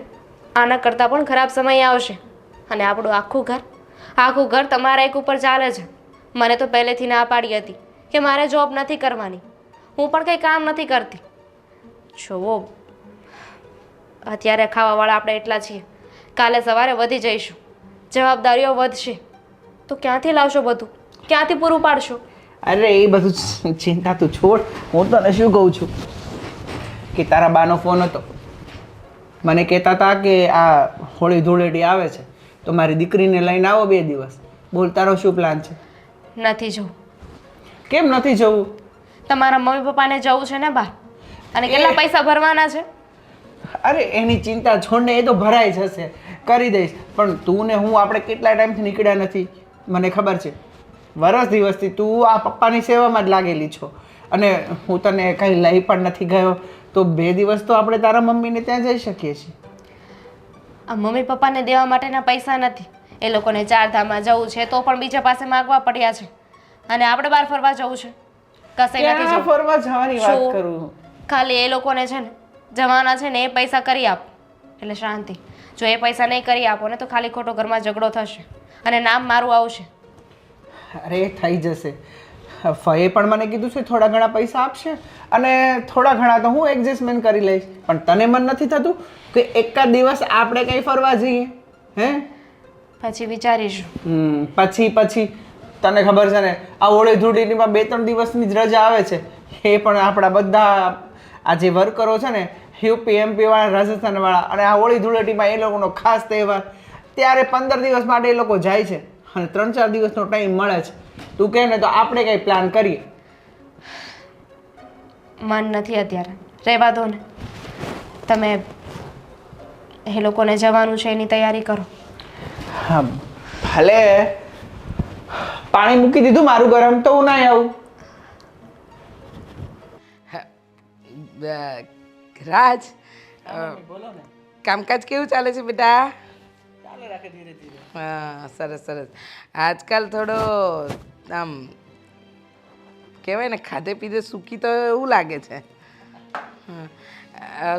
આના કરતાં પણ ખરાબ સમય આવશે. અને આપણું આખું ઘર તમારા એક ઉપર ચાલે છે. મને તો પહેલેથી ના પાડી હતી કે મારે જોબ નથી કરવાની, હું પણ કંઈ કામ નથી કરતી. જુઓ અત્યારે ખાવાવાળા આપણે એટલા છીએ, કાલે સવારે વધી જઈશું, જવાબદારીઓ વધશે, તો ક્યાંથી લાવશો બધું? ક્યાંથી પૂરું પાડશો? અરે એ બધું ચિંતા તું છોડ. હું તને શું કહું છું કે તારા બાનો ફોન હતો, મને કહેતા હતા કે આ હોળી ધૂળેટી આવે છે તો મારી દીકરીને લઈને આવો 2 દિવસ. બોલ તારો શું પ્લાન છે? નથી જવું. કેમ નથી જવું? તમારા મમ્મી પપ્પાને જવું છે ને બહાર, અને કેટલા પૈસા ભરવાના છે? અરે એની ચિંતા છોડને, એ તો ભરાઈ જશે, કરી દઈશ. પણ તું ને હું આપણે કેટલા ટાઈમથી નીકળ્યા નથી, મને ખબર છે. વરસ દિવસથી તું આ પપ્પાની સેવામાં જ લાગેલી છો, અને હું તને કંઈ લઈ પણ નથી ગયો. તો 2 દિવસ તો આપણે તારા મમ્મીને ત્યાં જઈ શકીએ છીએ. આ મમ્મી પપ્પાને દેવા માટેના પૈસા નથી. એ લોકોને 4 ધામમાં જવું છે તો પણ બીજા પાસે માગવા પડ્યા છે, અને આપણે બહાર ફરવા જવું છે, કશે નથી ક્યાં જવું. ફરવા જવાની વાત શું? કરું? ખાલી એ લોકોને છે ને જવાના છે ને એ પૈસા કરી આપો એટલે શાંતિ. જો એ પૈસા નહીં કરી આપો ને તો ખાલી ખોટો ઘરમાં ઝઘડો થશે અને નામ મારું આવશે. અરે થઈ જશે. ફઈએ પણ મને કીધું છે થોડા ઘણા પૈસા આપશે, અને થોડા ઘણા તો હું એડજસ્ટમેન્ટ કરી લઈશ. પણ તને મન નથી થતું કે એકાદ દિવસ આપણે કંઈ ફરવા જઈએ? હે પછી વિચારીશું. પછી તને ખબર છે ને આ હોળી ધૂળેટીમાં 2-3 દિવસની જ રજા આવે છે. એ પણ આપણા બધા આ જે વર્કરો છે ને યુપી એમપી વાળા, રાજસ્થાન વાળા, અને આ હોળી ધૂળેટીમાં એ લોકોનો ખાસ તહેવાર, ત્યારે 15 દિવસ માટે એ લોકો જાય છે અને 3-4 દિવસનો ટાઈમ મળે છે. તું કહે ને તો આપણે કંઈ પ્લાન કરીએ. મન નથી અત્યારે, રહેવા દો ને. તમે એ લોકોને જવાનું છે એની તૈયારી કરો. હા ભલે. પાણી મૂકી દીધું મારું ગરમ, તો હું ના આવું. રાજ, કામકાજ કેવું ચાલે છે બેટા? હા, સરસ સરસ. આજકાલ થોડો આમ કહેવાય ને ખાધે પીધે સૂકી તો એવું લાગે છે.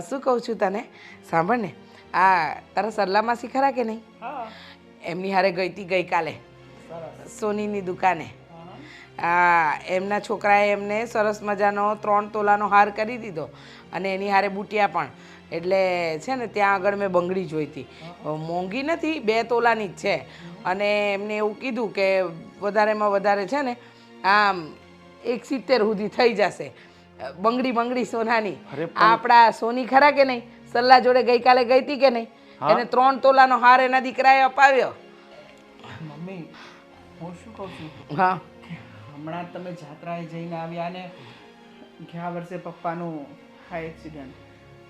શું કહું છું તને, સાંભળ ને, આ તારા સરલા માસી ખરા કે નહીં? એમની હારે ગઈ હતી ગઈકાલે સોનીની દુકાને. એમના છોકરાએ એમને સરસ મજાનો 3 તોલાનો હાર કરી દીધો, અને એની હારે બુટિયા પણ. એટલે છે ને ત્યાં આગળ મેં બંગડી જોઈ હતી, મોંઘી નથી, 2 તોલાની જ છે. અને એમને એવું કીધું કે વધારેમાં વધારે છે ને આમ 170 સુધી થઈ જશે. બંગડી સોનાની. આપણા સોની ખરા કે નહીં, સલ્લા જોડે ગઈકાલે ગઈ હતી કે નહીં, એને 3 તોલાનો હાર એના દીકરાએ અપાવ્યો. મમ્મી, હું શું કહું છું, હા, હમણાં તમે જાત્રાએ જઈને આવ્યા ને ગયા વર્ષે પપ્પાનું આ એક્સિડન્ટ,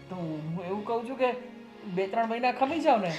તો હું એવું કહું છું કે 2-3 મહિના ખમી જાવ ને.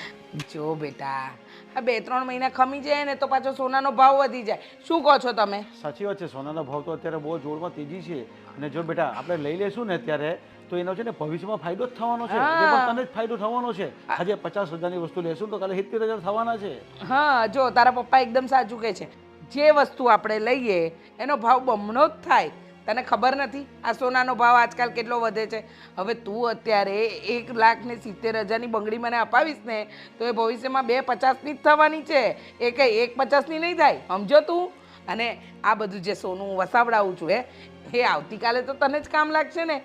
જો બેટા, આ 2-3 મહિના ખમી જાય ને તો પાછો સોનાનો ભાવ વધી જાય. શું કહો છો તમે? સાચી વાત છે, સોનાનો ભાવ તો અત્યારે બહુ જોરમાં તેજી છે. અને જો બેટા આપણે લઈ લેશું ને અત્યારે, તો એનો છે ને ભવિષ્યમાં ફાયદો જ થવાનો છે. એ પણ તને જ ફાયદો થવાનો છે. આજે 50,000ની વસ્તુ લેશું તો કાલે 70,000 થવાના છે. હા, જો તારા પપ્પા એકદમ સાચું કહે છે. જે વસ્તુ આપણે લઈએ એનો ભાવ બમણો જ થાય. તને ખબર નથી આ સોનાનો ભાવ આજકાલ કેટલો વધે છે? હવે તું અત્યારે 1,70,000ની બંગડી મને અપાવીશ ને તો એ ભવિષ્યમાં 2,50,000ની જ થવાની છે. એ કંઈ 1,50,000ની નહીં થાય, સમજો તું? અને આ બધું જે સોનું વસાવડાવું છું એ આવતીકાલે તો તને જ કામ લાગશે ને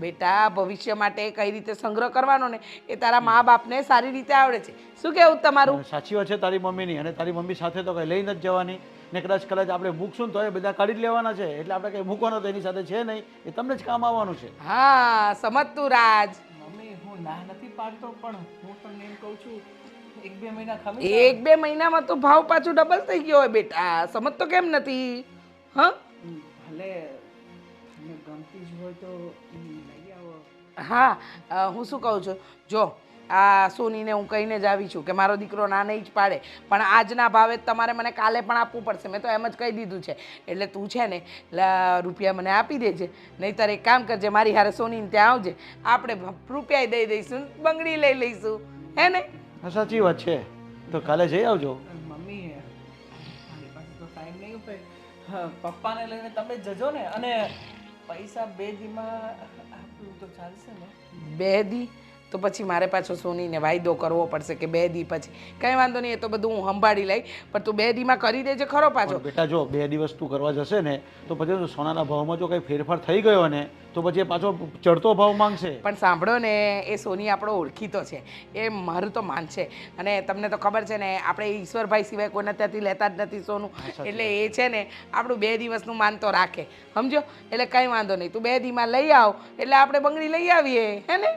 બેટા. ભવિષ્ય માટે કઈ રીતે સંગ્રહ કરવાનો ને એ તારા મા બાપને સારી રીતે આવડે છે. શું કહેવું તમારું? સાચી વાત છે તારી મમ્મીની. અને તારી મમ્મી સાથે તો કંઈ લઈને જ જવાની ને, કદાચ આપણે મૂકશું ને તો એ બધા કાઢી જ લેવાના છે. એટલે આપણે કંઈ મૂકવાનો તો એની સાથે છે નહીં, એ તમને જ કામ આવવાનું છે. હા, સમજતું રાજ. મમ્મી, હું ના નથી પાડતો, પણ હું તમને એમ કહું છું 1-2 મહિના ખમી 1-2 મહિનામાં તો ભાવ પાછું ડબલ થઈ ગયો હોય બેટા. સમજતો કેમ નથી? હા, ભલે તમને ગમતી જ હોય તો લઈ આવો. હા, હું શું કહું છું, જો આ સોનીને હું કહીને જ આવી છું કે મારો દીકરો ના નહીં જ પાડે, પણ આજના ભાવે જ તમારે મને કાલે પણ આપવું પડશે. મેં તો એમ જ કહી દીધું છે. એટલે તું છે ને રૂપિયા મને આપી દેજે, નહીંતર એક કામ કરજે, મારી હારે સોનીને ત્યાં આવજે, આપણે રૂપિયા દઈ દઈશું, બંગડી લઈ લઈશું, હે ને? હા સાચી વાત છે, તો કાલે જઈ આવજો. મમ્મી મારી પાસે તો ટાઈમ નહીં હોય. હા, પપ્પાને લઈને તમે જજો ને, અને પૈસા 2 દીમાં આપ્યું તો ચાલશે ને? 2 દી તો પછી મારે પાછો સોનીને વાયદો કરવો પડશે કે 2 દી પછી. કંઈ વાંધો નહીં, એ તો બધું હું સંભાળી લઈ, પણ તું 2 દીમાં કરી દેજે ખરો પાછો. પણ બેટા જો 2 દિવસ તું કરવા જશે ને તો પછી સોનાના ભાવમાં જો કંઈ ફેરફાર થઈ ગયો ને તો પછી એ પાછો ચડતો ભાવ માંગશે. પણ સાંભળો ને, એ સોની આપણો ઓળખીતો છે, એ મારું તો માન છે. અને તમને તો ખબર છે ને, આપણે ઈશ્વરભાઈ સિવાય કોઈને ત્યાંથી લેતા જ નથી સોનું. એટલે એ છે ને આપણું 2 દિવસનું માન તો રાખે, સમજો? એટલે કંઈ વાંધો નહીં, તું 2 દીમાં લઈ આવ એટલે આપણે બંગડી લઈ આવીએ, હે ને?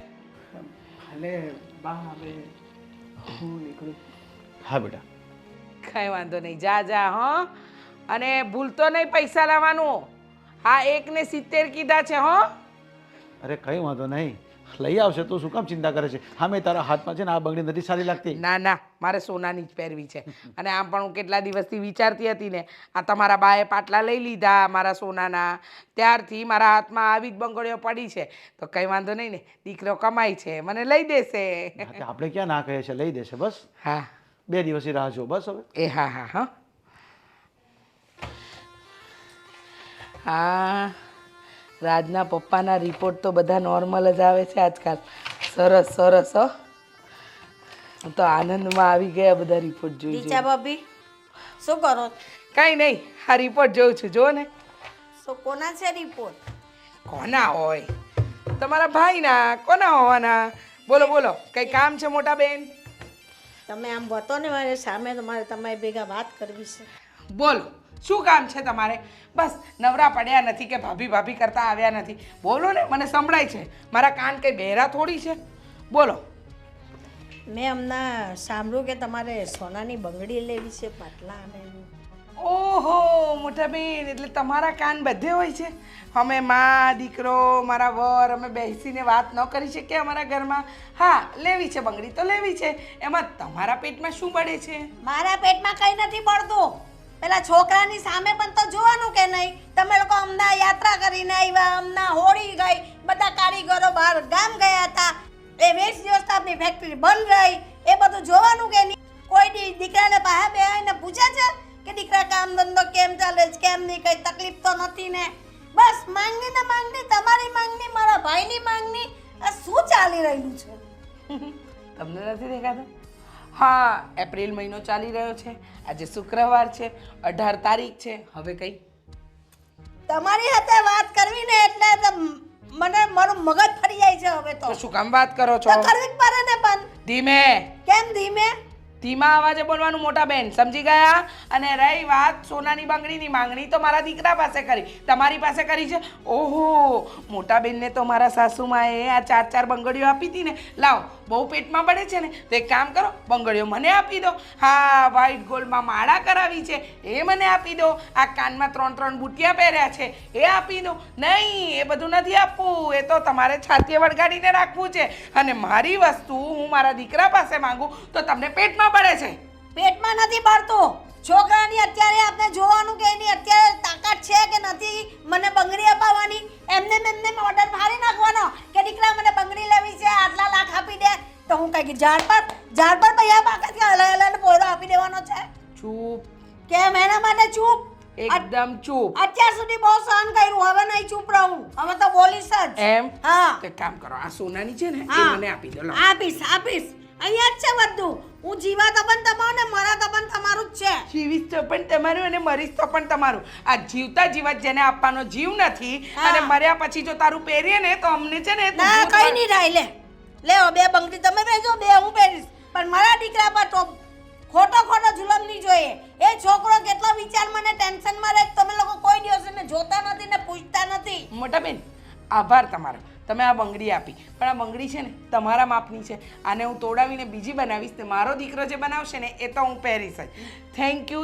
ભલે બા, હવે હું નીકળું. હા બેટા. કંઈ વાંધો નહીં, જા જા. હં, અને ભૂલતો નહીં પૈસા લાવવાનું. હા, 1.70 કીધા છે. અરે કંઈ વાંધો નહીં, લઈ આવશે. તું શું કામ ચિંતા કરે છે? હા, મેં તારા હાથમાં છે ને આ બંગડી નથી સારી લાગતી. ના ના, મારે સોનાની જ પહેરવી છે. અને આમ પણ હું કેટલા દિવસથી વિચારતી હતી ને, આ તમારા બાએ પાટલા લઈ લીધા મારા સોનાના, ત્યારથી મારા હાથમાં આવી જ બંગડીઓ પડી છે. તો કંઈ વાંધો નહીં ને, દીકરો કમાય છે, મને લઈ દેશે. હા, તે આપણે ક્યાં ના કહીએ છીએ, લઈ દેશે. બસ હા, 2 દિવસની રાહ જો બસ હવે. એ હા હા હા હા. રાજના પપ્પાના રિપોર્ટ તો બધા નોર્મલ જ આવે છે આજકાલ. સરસ સરસ. હો, હું તો આનંદમાં આવી ગયા બધા રિપોર્ટ જોઈ રીચા ભાભી શું કરો? કાંઈ નહીં, આ રિપોર્ટ જોઉં છું. જો ને. શું કોના છે રિપોર્ટ? કોના હોય? તમારા ભાઈના. કોના હોવાના? બોલો બોલો, કંઈ કામ છે મોટા બેન? તમે આમ બતો ને મારી સામે, તો મારે તમારી ભેગા વાત કરવી છે. બોલો, શું કામ છે તમારે? બસ નવરા પડ્યા નથી કે ભાભી ભાભી કરતા આવ્યા નથી. બોલો ને, મને સંભળાય છે. મારા કાન કંઈ બહેરા થોડી છે. બોલો. મેં હમણાં સાંભળ્યું કે તમારે સોનાની બંગડી લેવી છે, પાટલા અને એવું. ઓહો મોટા બેન, એટલે તમારા કાન બધે હોય છે. અમે માં દીકરો, મારા વર, અમે બેસીને વાત ન કરી શકીએ અમારા ઘરમાં? હા, લેવી છે બંગડી તો લેવી છે. એમાં તમારા પેટમાં શું બળે છે? મારા પેટમાં કંઈ નથી પડતું. પેલા છોકરાની સામે પણ તો જોવાનું કે નહીં? તમે લોકો હમણાં યાત્રા કરીને આવ્યા, હમણાં હોળી ગઈ, બધા કારીગરો બહાર ગામ ગયા હતા, એ 20 દિવસ આપની ફેક્ટરી બંધ રહી, એ બધું જોવાનું કે નહીં? કોઈ દીકરાને બહાર બેહાઈને પૂછે છે કે દીકરા કામ ધંધો કેમ ચાલે છે, કેમ નહીં, કઈ તકલીફ તો નથી ને? બસ માંગણી ને માંગણી, તમારી માંગણી, મારા ભાઈની માંગણી. આ શું ચાલી રહ્યું છે? તમને નથી દેખાતું? હા, એપ્રિલ મહિનો ચાલી રહ્યો છે. આજે શુક્રવાર છે, 18 તારીખ છે. હવે કઈ તમારી સાથે વાત કરવી ને એટલે તો મને મારું મગજ ફરી જાય છે હવે તો. તો શું કામ વાત કરો છો? તો કરવી જ પડે ને. પણ ધીમે. કેમ ધીમે? ધીમા અવાજે બોલવાનું મોટા બેન, સમજી ગયા? અને રહી વાત સોનાની બંગડીની માંગણી, તો મારા દીકરા પાસે કરી, તમારી પાસે કરી છે. ઓહો, મોટા બેનને તો મારા સાસુમાએ આ 4 બંગડીઓ આપી હતી ને. લાવો, બહુ પેટમાં પડે છે ને, તો એક કામ કરો, બંગડીઓ મને આપી દો. હા, વ્હાઈટ ગોલ્ડમાં માળા કરાવી છે, એ મને આપી દો. આ કાનમાં 3 બુટિયા પહેર્યા છે, એ આપી દો. નહીં, એ બધું નથી આપવું, એ તો તમારે છાતીએ વળગાડીને રાખવું છે. અને મારી વસ્તુ હું મારા દીકરા પાસે માંગુ તો તમને પેટમાં પડે છે. પેટમાં નથી પડતું. છોકરાની અત્યારે આપણે જોવાનું કે એની અત્યારે તાકાત છે કે નથી મને બંગડી અપાવવાની. એમને ઓર્ડર ફાડી નાખવાનો કે દીકરા મને બંગડી લેવી છે, આટલા લાખ આપી દે. તો હું કઈ ઝાડ પર પૈસા બાકાત કે હલાય પોરો આપી દેવાનો છે? ચૂપ, કેમ? એના માટે ચૂપ, એકદમ ચૂપ. અત્યાર સુધી બહુ સહન કર્યું, હવે નહીં ચૂપ રહું, હવે તો બોલીશ જ. એમ? હા, તો એક કામ કરો, આ સોનાની છે ને એ હા. મને આપી દો. લાવો. આપીશ. અહીંયા જ છે બધું. હું જીવા તો પણ તમારું ને મરા તો પણ તમારું જ છે. જીવીશ તો પણ તમારું અને મરીશ તો પણ તમારું. આ જીવતા જીવત જેને આપવાનો જીવ નથી, હા. અને મર્યા પછી જો તારું પહેરીએ ને તો અમને છે ને ના, કઈ નહીં થાય. લેવો 2 બંગડી તમે પહેરજો, 2 હું પહેરીશ. પણ મારા દીકરા પર તો ખોટો જુલમ નહીં જોઈએ. એ છોકરો કેટલો વિચાર મને ટેન્શનમાં રહે, તમે લોકો કોઈ દિવસ એને જોતા નથી ને પૂછતા નથી. મોટા બેન, આભાર તમારો, તમે આ બંગડી આપી. પણ આ બંગડી છે ને તમારા માપની છે. આને હું તોડાવીને બીજી બનાવીશ ને મારો દીકરો જે બનાવશે ને એ તો હું પહેરીશ જ. Thank you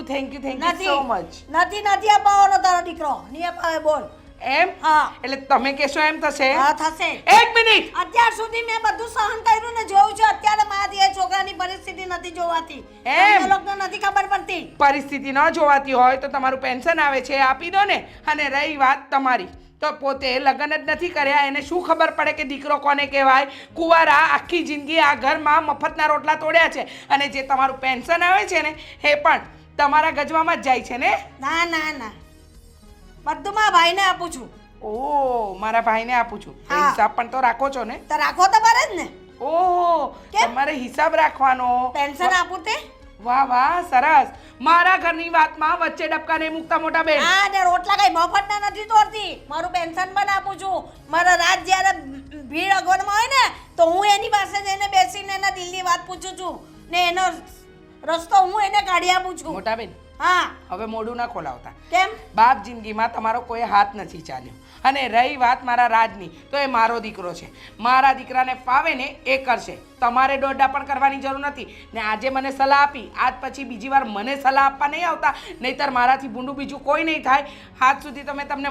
so much. નથી અપાવવાનો તારો દીકરો. નહીં અપાવે, બોલ. એમ હા એટલે તમે કહેશો એમ થશે હા થશે. 1 મિનિટ અત્યાર સુધી મેં બધું સહન કર્યું ને જોયું છે. અત્યારે મારી એ છોકરાની પરિસ્થિતિ નથી જોવાતી. એમ? તમને લોકોને નથી ખબર પડતી. પરિસ્થિતિ ન જોવાતી હોય તો તમારું પેન્શન આવે છે એ આપી દો ને. અને રહી વાત તમારી તો પોતે લગ્ન જ નથી કર્યા એને શું ખબર પડે કે દીકરો કોને કહેવાય? કુંવારા આખી જિંદગી આ ઘરમાં મફતના રોટલા તોડ્યા છે અને જે તમારું પેન્શન આવે છે ને એ પણ તમારા ગજવામાં જ જાય છે ને. ના ના ના બધું મારા ભાઈને આપું છું. ઓ મારા ભાઈને આપું છું તો હા. હિસાબ પણ તો રાખો છો ને. તો રાખો તો બરે જ ને. ઓહો કેમ? તમારે હિસાબ રાખવાનો. પેન્શન આપું તે વાહ વાહ સરસ. મારા ઘરની વાતમાં વચ્ચે ડબકા નહીં મૂકતા મોટા બેન. હા ને રોટલા કઈ મફતના નથી તોડતી. મારું પેન્શન પણ આપું છું. મારા રાત જ્યારે ભીડ અગવડમાં હોય ને તો હું એની પાસે જઈને બેસીને એના દિલની વાત પૂછું છું ને એનો રસ્તો હું એને કાઢી આપું છું. મોટા બેન હા હવે મોઢું ના ખોલાવતા. કેમ? બાપ જિંદગીમાં તમારો કોઈ હાથ નથી ચાલ્યો અને રહી વાત મારા રાજની તો એ મારો દીકરો છે. મારા દીકરાને ફાવે ને એ કરશે. તમારે દોડડા પણ કરવાની જરૂર નથી. ને આજે મને સલાહ આપી આજ પછી બીજી વાર મને સલાહ આપવા નહીં આવતા નહીંતર મારાથી ભૂંડું બીજું કોઈ નહીં થાય. હાથ સુધી તો મેં તમને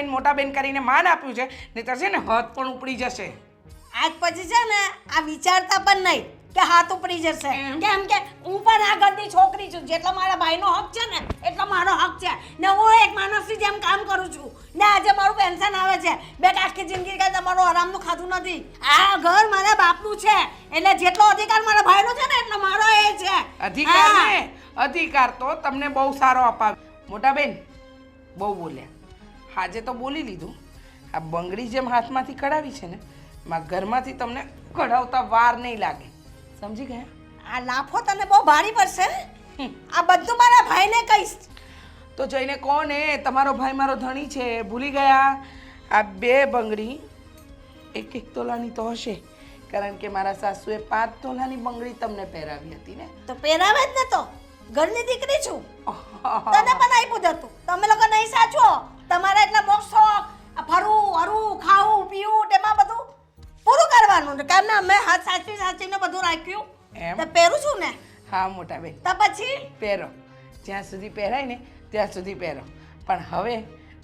મોટા બેન કરીને માન આપ્યું છે નહીંતર છે ને હાથ પણ ઉપડી જશે. આજ પછી છે ને આ વિચારતા પણ નહીં કે હાથ ઉપડી જશે. કેમ કે હું પણ આ ઘરની છોકરી છું. જેટલો મારા ભાઈનો હક છે ને એટલો મારો હક છે ને હું એક માણસની જેમ કામ કરું છું ને આજે મારું પેન્શન આવે છે. બેટા આખી જિંદગી કાંઈ તમારું આરામનું ખાધું નથી. આ ઘર મારા બાપનું છે એટલે જેટલો અધિકાર મારા ભાઈનો છે ને એટલો મારો એ છે. અધિકાર હા. ને અધિકાર તો તમને બહુ સારો અપાવ્યો. મોટા બેન બહુ બોલ્યા. આજે તો બોલી લીધું. આ બંગડી જેમ હાથમાંથી કઢાવી છે ને માં ઘરમાંથી તમને કઢાવતા વાર નહીં લાગે. સમજી ગયા? આ લાફો તને બહુ ભારી પડશે. આ બધું મારા ભાઈને કહીશ. તો જઈને કોને તમારો ભાઈ મારો ધણી છે ભૂલી ગયા? આ 2 બંગડી 1 તોલાની તો હશે કારણ કે મારા સાસુએ 5 તોલાની બંગડી તમને પહેરાવી હતી ને. તો પહેરાવે જ ને તો ઘરની દીકરી છું. તને પણ આપ્યું જ હતું. તમે લોકો નહીં સાચો. તમારા એટલા મોક્ષ શોખ ફરવું હરવું ખાવું પીવું તેમાં બધું પૂરું કરવાનું. કારણ અમે હાથ સાચવીને બધું રાખ્યું એમ? તો પહેરું છું ને. હા મોટા બેન તો પછી પહેરો. જ્યાં સુધી પહેરાય ને ત્યાં સુધી પહેરો પણ હવે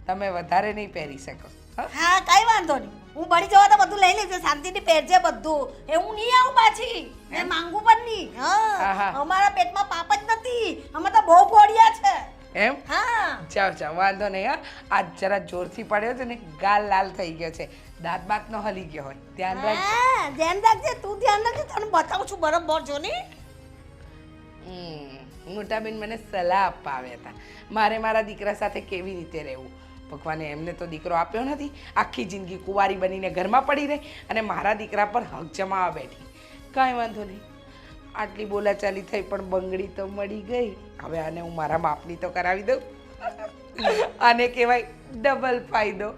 તમે વધારે નહીં પહેરી શકો. હા? હા કઈ વાંધો નહીં. હું બળી જવા તો બધું લઈ લેજે. શાંતિથી પહેરજે બધું. એ હું નહીં આવું પાછી. એ માંગુ પણ નહીં. હા, હા. અમારા પેટમાં પાપ જ નથી. અમે તો બહુ ગોળિયા છે. એમ? હા ચાવ વાંધો નહીં. હા આજ જરા જોરથી પડ્યો છે ને ગાલ લાલ થઈ ગયો છે. દાંત બાત નો હલી ગયો હોય ધ્યાન રાખજો. હા ધ્યાન રાખજે. તું ધ્યાન રાખજે. તને બતાવું છું બરાબર જો ને. મોટા બેન મને સલાહ આપવા આવ્યા હતા મારે મારા દીકરા સાથે કેવી રીતે રહેવું. ભગવાને એમને તો દીકરો આપ્યો નથી. આખી જિંદગી કુંવારી બનીને ઘરમાં પડી રહી અને મારા દીકરા પર હક જમાવા બેઠી. કાંઈ વાંધો નહીં. આટલી બોલાચાલી થઈ પણ બંગડી તો મળી ગઈ. હવે આને હું મારા બાપની તો કરાવી દઉં. આને કહેવાય ડબલ ફાયદો.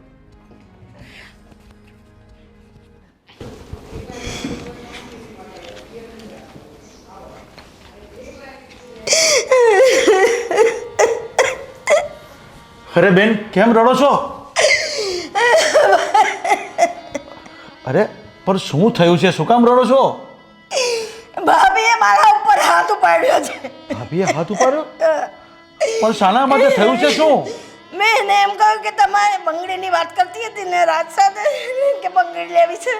અરે બેન કેમ રડો છો? અરે પણ શું થયું છે? શું કામ રડો છો? ભાભીએ મારા ઉપર હાથ ઉપાડ્યો છે. ભાભીએ હાથ ઉપાડ્યો? પણ શાના માટે થયું છે શું? મેં એને એમ કહ્યું કે તમારે બંગડીની વાત કરતી હતી ને રાત સાથે કે બંગડી લેવી છે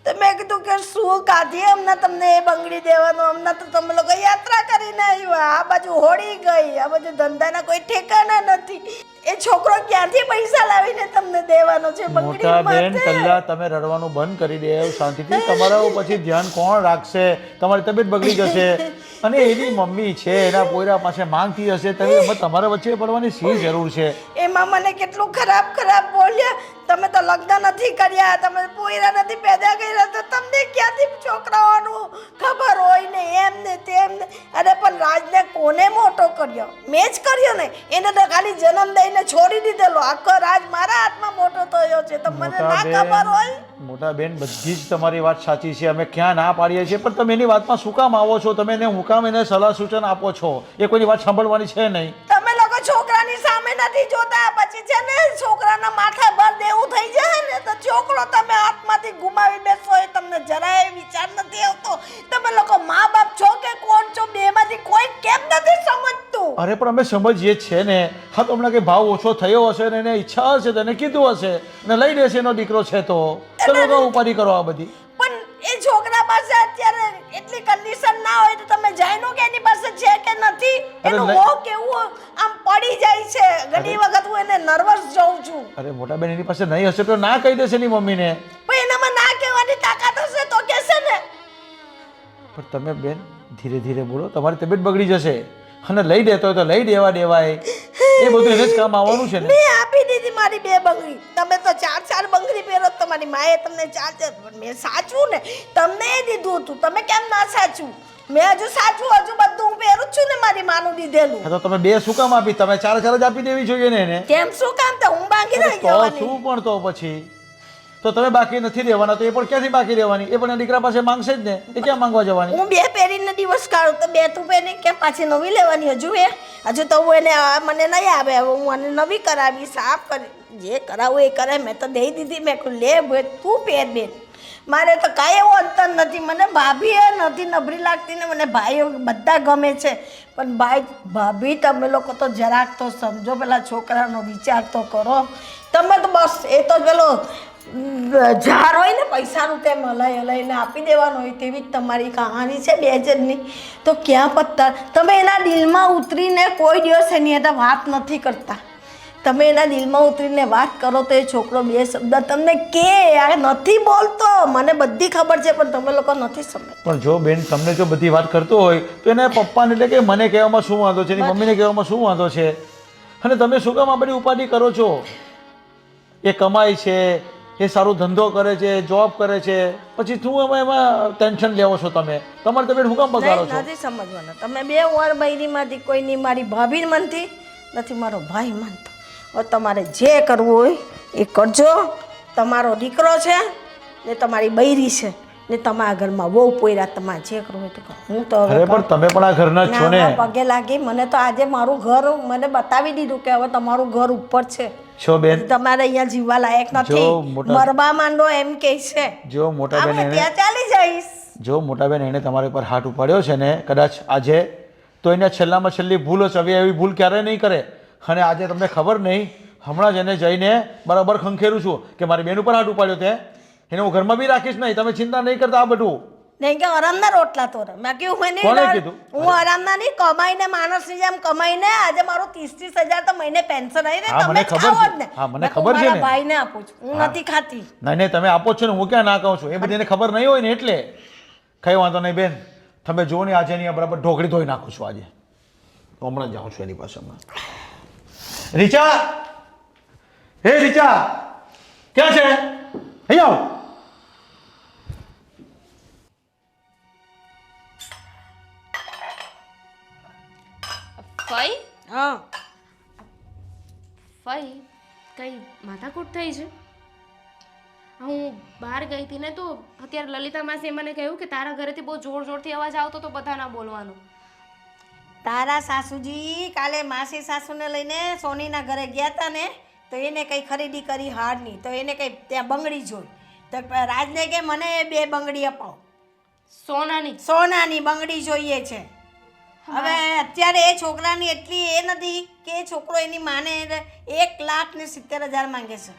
તો મેં કીધું કે શું કાઢીએ હમણાં તમને એ બંગડી દેવાનું. હમણાં તો તમે લોકો યાત્રા કરીને આવ્યા. આ બાજુ હોળી ગઈ. આ બાજુ ધંધાના કોઈ ઠેકાણા નથી. એ છોકરો ક્યાંથી પૈસા લાવીને તમને દેવાનો છે બંગડી મોટા બેન માટે? પહેલા તમે રડવાનું બંધ કરી દે શાંતિથી. તમારા પછી ધ્યાન કોણ રાખશે? તમારી તબિયત બગડી જશે અને એની મમ્મી છે એના પોયરા પાસે માંગતી હશે તમે તમારા વચ્ચે પડવાની શી જરૂર છે? એમાં મને કેટલું ખરાબ બોલ્યા. તમે તો લગ્ન નથી કર્યા. તમે પોયરા નથી પેદા કર્યા તો તમને ક્યાંથી છોકરાઓનું ખબર હોય ને એમ ને તેમ ને. અરે પણ રાજને કોને મોટો કર્યો? મેં જ કર્યો ને. એને તો ખાલી જન્મ દઈને છોડી દીધેલો. આખો રાજ મારા હાથમાં મોટો થયો છે તો મને ના ખબર હોય? મોટા બેન બધી જ તમારી વાત સાચી છે. અમે ક્યાં ના પાડીએ છીએ પણ તમે એની વાતમાં શું કામ આવો છો? તમે એને હું કામ એને સલાહ સૂચન આપો છો? એ કોઈની વાત સાંભળવાની છે નહીં. તમે લોકો છોકરાની સામે નથી જોતા. પછી છે ને છોકરાના માથા પર દેવું થઈ જાય ને તો છોકરો તમે હાથમાંથી ગુમાવી બેસો એ તમને જરાય વિચાર નથી આવતો. તમે લોકો મા બાપ છો કે કોણ છો? બેમાંથી કોઈ કેમ નથી સમજતું? અરે પણ અમે સમજીએ જ છે ને. હા તો હમણાં કંઈ ભાવ ઓછો થયો હશે ને એને ઈચ્છા હશે તો એને કીધું હશે અને લઈ લેશે એનો દીકરો છે તો ચલો તો ઉપાધિ કરો આ બધી. પણ એ છોકરા પાસે અત્યારે એટલી કન્ડિશન ના હોય તો તમે જાણો કે એની પાસે છે કે નથી. એનું નહીં. મોં કેવું આમ પડી જાય છે. ઘણી વખત હું એને નર્વસ જોઉં છું. અરે મોટા બેન એની પાસે નહીં હશે તો ના કહી દેશે એની મમ્મીને. પણ એનામાં ના કહેવાની તાકાત હશે તો કહેશે ને. પણ તમે બેન ધીરે ધીરે બોલો, તમારી તબિયત બગડી જશે. અને લઈ દેતો હોય તો લઈ દેવાય. એ બધું એને જ કામ આવવાનું છે ને. મેં આપી દીધી મારી 2 બંગડી. તમે તો 4 બંગડી પહેરો. તમારી માએ તમને 4 મેં સાચું ને તમને એ દીધું હતું. તમે કેમ ના સાચું? મેં હજુ સાચું હજુ બધું હું પહેરું જ છું ને મારી માનું દીધેલું. હા તો તમે 2 શું કામ આપી? તમે 4 જ આપી દેવી જોઈએ ને એને. કેમ શું કામ? તો હું બાકી રહી તો જવાની. શું પણ તો પછી તો તમે બાકી નથી રહેવાના તો એ પણ ક્યાંથી બાકી રહેવાની? એ પણ એના દીકરા પાસે માંગશે જ ને. એ ક્યાં માંગવા જવાની? હું 2 પહેરીને દિવસ કાઢું તો 2 તું પહેરી કેમ પાછી નવી લેવાની? હજુ તો હું એને મને નહીં આવે. હવે હું આને નવી કરાવી સાફ કરી જે કરાવું એ કરે. મેં તો દઈ દીધી. મેં કહ્યું લે ભાઈ તું પહેર બેન. મારે તો કાંઈ એવો અંતર નથી. મને ભાભી એ નથી નબળી લાગતી ને મને ભાઈઓ બધા ગમે છે. પણ ભાભી તમે લોકો તો જરાક તો સમજો. પેલા છોકરાનો વિચાર તો કરો. તમે તો બસ એ તો પેલો ઝાર હોય ને પૈસાનું તેમ હલાઈને આપી દેવાનું હોય તેવી જ તમારી કહાની છે 2 જણની. તો ક્યાં પત્તા તમે એના દિલમાં ઉતરીને કોઈ દિવસ એની હાથે વાત નથી કરતા. તમે એના દિલમાં ઉતરીને વાત કરો તો એ છોકરો 2 શબ્દ તમને કે આ નથી બોલતો. મને બધી ખબર છે પણ તમે લોકો નથી સમજતા. પણ જો બેન તમને જો બધી વાત કરતો હોય તો એને પપ્પાને એટલે કે મને કહેવામાં શું વાંધો છે, એની મમ્મીને કહેવામાં શું વાંધો છે? અને તમે શું કામ આ બધી ઉપાધિ કરો છો? એ કમાય છે, એ સારો ધંધો કરે છે, જોબ કરે છે, પછી શું એમાં ટેન્શન લેવો છો તમે? તમારી તબિયત શું કામ બગાડો છો? નથી સમજવાના. તમે 2 વાર બૈરીમાંથી કોઈની મારી ભાભી માનતી નથી, મારો ભાઈ માનતો. હવે તમારે જે કરવું હોય એ કરજો. તમારો દીકરો છે ને તમારી બૈરી છે ને તમારા ઘરમાં બહુ પોયરા. તમારે જે કરવું હોય તો કરો. હું તો અરે પણ તમે પણ આ ઘરના જ છો ને. ના, પગે લાગી. મને તો આજે મારું ઘર મને બતાવી દીધું કે હવે તમારું ઘર ઉપર છે. છો બેન તમારે અહીંયા જીવવા લાયક નથી. મરવા માંડો એમ કે છે. જો મોટા બેન એને ત્યાં ચાલી જઈશ. જો મોટા બેન એને તમારા ઉપર હાથ ઉપાડ્યો છે ને કદાચ આજે તો એને છેલ્લામાં છેલ્લી ભૂલ હશે. હવે એવી ભૂલ ક્યારેય નહીં કરે. અને આજે તમને ખબર નહીં હમણાં જ એને જઈને બરાબર ખંખેરું છું કે મારી બેન ઉપર હાથ ઉપાડ્યો તે એને હું ઘરમાં બી રાખીશ નહીં. તમે ચિંતા નહીં કરતા. આ બધું નહીં કે આરામના રોટલા તો મેં કહ્યું મેં કોને નહીં કીધું? હું આરામના નહીં કમાઈને માણસની જેમ કમાઈને આજે મારું 30-30 હજાર તો મહિને પેન્શન આવી હા, ને મને તમે ખબર ખાઓ છે. જ ને. હા, મને મેં કહું ખબર છે મારા ને. ભાઈને આપું છું. હું નથી ખાતી. નહીં નહીં તમે આપો જ છો ને. હું ક્યાં ના કહું છું? એ બધી એને ખબર નહીં હોય ને એટલે કઈ વાંધો નહીં બેન. તમે જુઓ ને આજે એની બરાબર ઢોકળી ધોઈ નાખું છું આજે. તો હમણાં જાઉં છું એની પાસે હમણાં. રીચા, હે રીચા ક્યાં છે? અહીં આવ. ફઈ હા ફઈ કઈ માથાકૂટ થઈ છે? હું બહાર ગઈ હતી ને તો અત્યારે લલિતા માસીએ મને કહ્યું કે તારા ઘરેથી બહુ જોર જોરથી અવાજ આવતો તો બધાના બોલવાનો. તારા સાસુજી કાલે માસી સાસુને લઈને સોનીના ઘરે ગયા હતા ને તો એને કંઈ ખરીદી કરી હારની તો એને કંઈ ત્યાં બંગડી જોઈ તો રાજને કે મને 2 બંગડી અપાવો. સોનાની બંગડી જોઈએ છે. હવે અત્યારે એ છોકરાની એટલી એ નથી કે એ છોકરો એની માને 1,70,000 માંગે છે.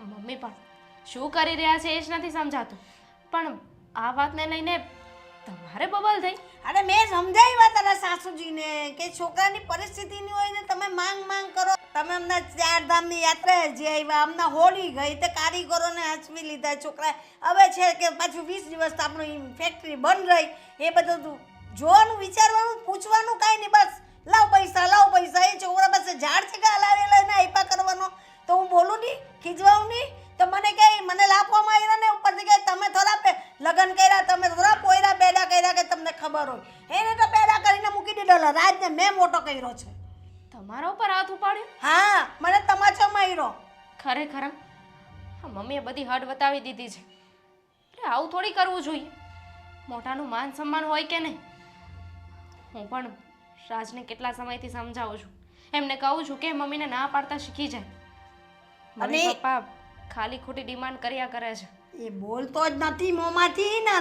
મમ્મી પણ શું કરી રહ્યા છે એ જ નથી સમજાતું. પણ આ વાતને લઈને તમારે બબલ થઈ? અરે મેં સમજાવ્યા તારા સાસુજીને કે છોકરાની પરિસ્થિતિની હોય ને તમે માંગ કરો. તમે હમણાં 4 ધામની યાત્રા જે આવ્યા હમણાં હોળી ગઈ તે કારીગરોને હચવી લીધા છોકરા. હવે છે કે પાછું 20 દિવસ તો આપણું ફેક્ટરી બંધ રહી. એ બધું જોવાનું વિચારવાનું પૂછવાનું કાંઈ નહીં. બસ લાવ પૈસા. એ છોકરા પાસે ઝાડ છે કે હલાવેલા એને આપ્યા કરવાનો. તો હું બોલું નહીં ખીજવાઉં નહીં તો મને કહે મને લાપવામાં આવ્યા ને ઉપરથી કહે તમે થોડા લગ્ન કર્યા તમે થોડા પોયરા પેદા કર્યા કે તમને ખબર હોય. એને તો પેદા કરીને મૂકી દીધેલો. રાજને મેં મોટો કર્યો છે. તમારા ઉપર હાથ ઉપાડ્યો? હા મને તમાચો માર્યો. ખરેખર મમ્મીએ બધી હદ બતાવી દીધી છે. એટલે આવું થોડી કરવું જોઈએ. મોટાનું માન સન્માન હોય કે નહીં. હું પણ રાજને કેટલા સમયથી સમજાવું છું. એમને કહું છું કે મમ્મીને ના પાડતા શીખી જાય. મમ્મી પપ્પા ખાલી ખોટી ડિમાન્ડ કર્યા કરે છે. એ બોલતો જ નથી મોંમાંથી ને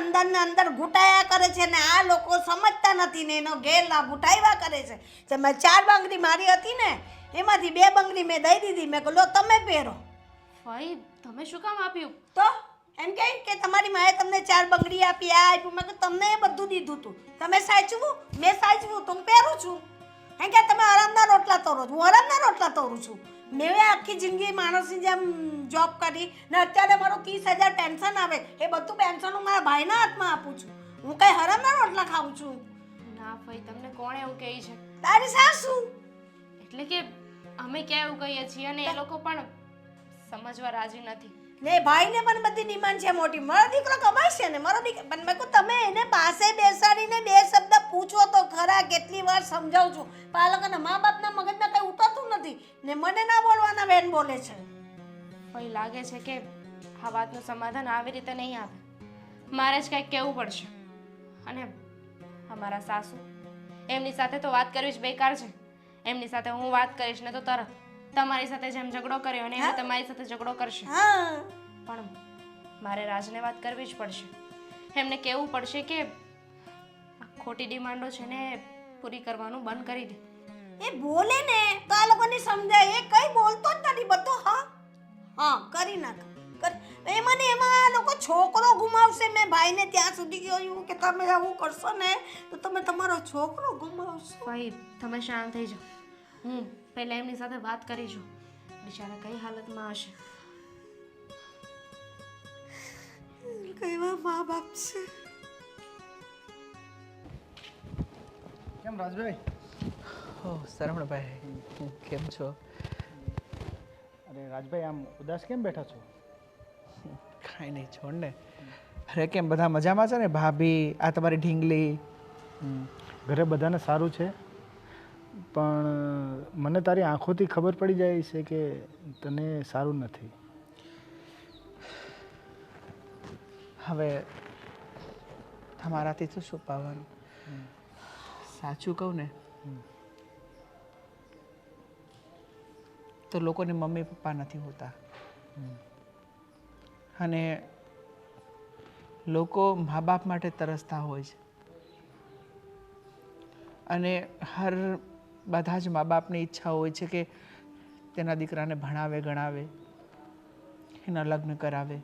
અંદર ઘૂંટાયા કરે છે ને આ લોકો સમજતા નથી ને એનો ગેરલાભ ઉઠાવ્યા કરે છે જે મેં 4 બંગડી મારી હતી ને એમાંથી 2 બંગડી મેં દઈ દીધી મેં કહ્યું લો તમે પહેરો ભાઈ તમે શું કામ આપ્યું તો એમ કે તમારી માએ તમને 4 બંગડી આપી આ આપ્યું મેં કહ્યું તમને એ બધું દીધું હતું તમે સાચવું મેં સાચવું તો હું પહેરું છું એમ કે તમે આરામના રોટલા તોરો છો હું આરામના રોટલા તોરું છું મેં આખી જિંદગી માણસની જેમ જોબ કરી ને અત્યારે મારું 30,000 પેન્શન આવે એ બધું પેન્શન હું મારા ભાઈના હાથમાં આપું છું હું કઈ હરામના રોટલા ખાઉં છું ના ભાઈ તમને કોણ એવું કહે છે તારી સાસુ એટલે કે અમે ક્યાં એવું કહીએ છીએ અને એ લોકો પણ સમજવા રાજી નથી ને ભાઈને પણ બધી ડિમાન્ડ છે મોટી મારો દીકરો કમાય છે ને મારો દીકરો પણ મેં કહું તમે એને પાસે બેસાડીને 2 શબ્દ પૂછો તો ખરા કેટલી વાર સમજાવું છું પણ આ લોકોના મા બાપના મગજમાં કંઈ ઉતરતું નથી ને મને ના બોલવાના બેન બોલે છે ભાઈ લાગે છે કે આ વાતનું સમાધાન આવી રીતે નહીં આવે મારે જ કંઈક કહેવું પડશે અને અમારા સાસુ એમની સાથે તો વાત કરવી જ બેકાર છે એમની સાથે હું વાત કરીશ ને તો તરત તમારી સાથે જેમ ઝઘડો કર્યો અને એને તમારી સાથે ઝઘડો કરશે હા પણ મારે રાજને વાત કરવી જ પડશે એમને કહેવું પડશે કે આ ખોટી ડિમાન્ડો છે ને પૂરી કરવાનું બંધ કરી દે એ બોલે ને તો આ લોકોને સમજાય એ કઈ બોલતો જ નથી બધું હા કરી નાખ એમાં આ લોકો છોકરો ગુમાવશે મેં ભાઈને ત્યાં સુધી કહ્યું કે તમે આવું કરશો ને તો તમે તમારો છોકરો ગુમાવશો ભાઈ તમે શાંત થઈ જાઓ હું પહેલા એમની સાથે વાત કરી છું બિચારા કઈ હાલતમાં હશે કેવા મા બાપ છે કેમ રાજભાઈ? હો સરવણભાઈ કેમ છો? અરે રાજભાઈ આમ ઉદાસ કેમ બેઠા છો? કાંઈ નહીં છોડ ને. અરે કેમ બધા મજામાં છે ને? ભાભી આ તમારી ઢીંગલી ઘરે બધાને સારું છે, પણ મને તારી આંખોથી ખબર પડી જાય છે કે તને સારું નથી. હવે તમારાથી તો શું પાવાનું? સાચું કહું ને તો લોકોને મમ્મી પપ્પા નથી હોતા અને લોકો મા બાપ માટે તરસતા હોય છે અને બધા જ મા બાપની ઈચ્છા હોય છે કે તેના દીકરાને ભણાવે ગણાવે, એના લગ્ન કરાવે,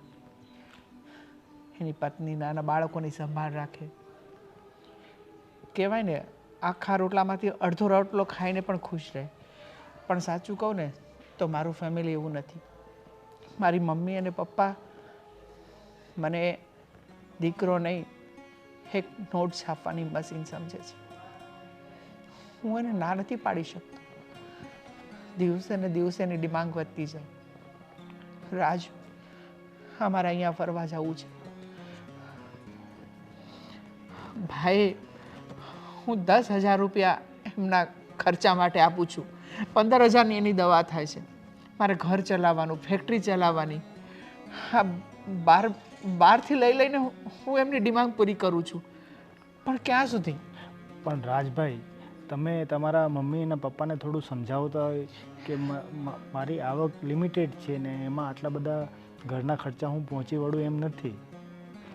એની પત્ની નાના બાળકોની સંભાળ રાખે. કહેવાય ને આખા રોટલામાંથી અડધો રોટલો ખાઈને પણ ખુશ રહે. પણ સાચું કહું ને તો મારું ફેમિલી એવું નથી. મારી મમ્મી અને પપ્પા મને દીકરો નહીં એક નોટ છાપવાની મશીન સમજે છે. હું એને ના નથી પાડી શકતો. દિવસે ને દિવસે એની ડિમાન્ડ વધતી જાય. રાજ, અમારે અહીંયા ફરવા જવું છે. ભાઈ, હું 10,000 રૂપિયા એમના ખર્ચા માટે આપું છું. 15,000ની એની દવા થાય છે. મારે ઘર ચલાવવાનું, ફેક્ટરી ચલાવવાની, હા બહારથી લઈને હું એમની ડિમાન્ડ પૂરી કરું છું. પણ ક્યાં સુધી? પણ રાજભાઈ, તમે તમારા મમ્મી અને પપ્પાને થોડું સમજાવતા હોય કે મારી આવક લિમિટેડ છે ને એમાં આટલા બધા ઘરના ખર્ચા હું પહોંચી વળું એમ નથી.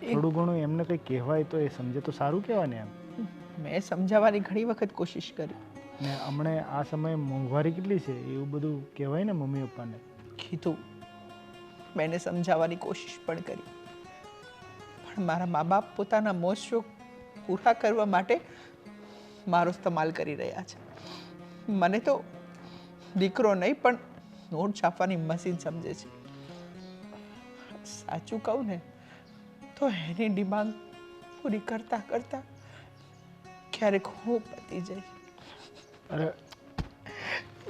થોડું ઘણું એમને કંઈ કહેવાય તો એ સમજે તો સારું કહેવાય ને. એમ મેં સમજાવવાની ઘણી વખત કોશિશ કરી ને હમણે આ સમયે મોંઘવારી કેટલી છે એવું બધું કહેવાય ને મમ્મી પપ્પાને. કીધું, મેં સમજાવવાની કોશિશ પણ કરી, પણ મારા મા બાપ પોતાના મોજ શોખ પૂરા કરવા માટે મારો ઇસ્તેમાલ કરી રહ્યા છે. મને તો દીકરો નહીં પણ નોટ છાપવાની મશીન સમજે છે. સાચું કહું ને તો એની ડિમાન્ડ પૂરી કરતા કરતા ક્યારેક હું પતી જાય. અરે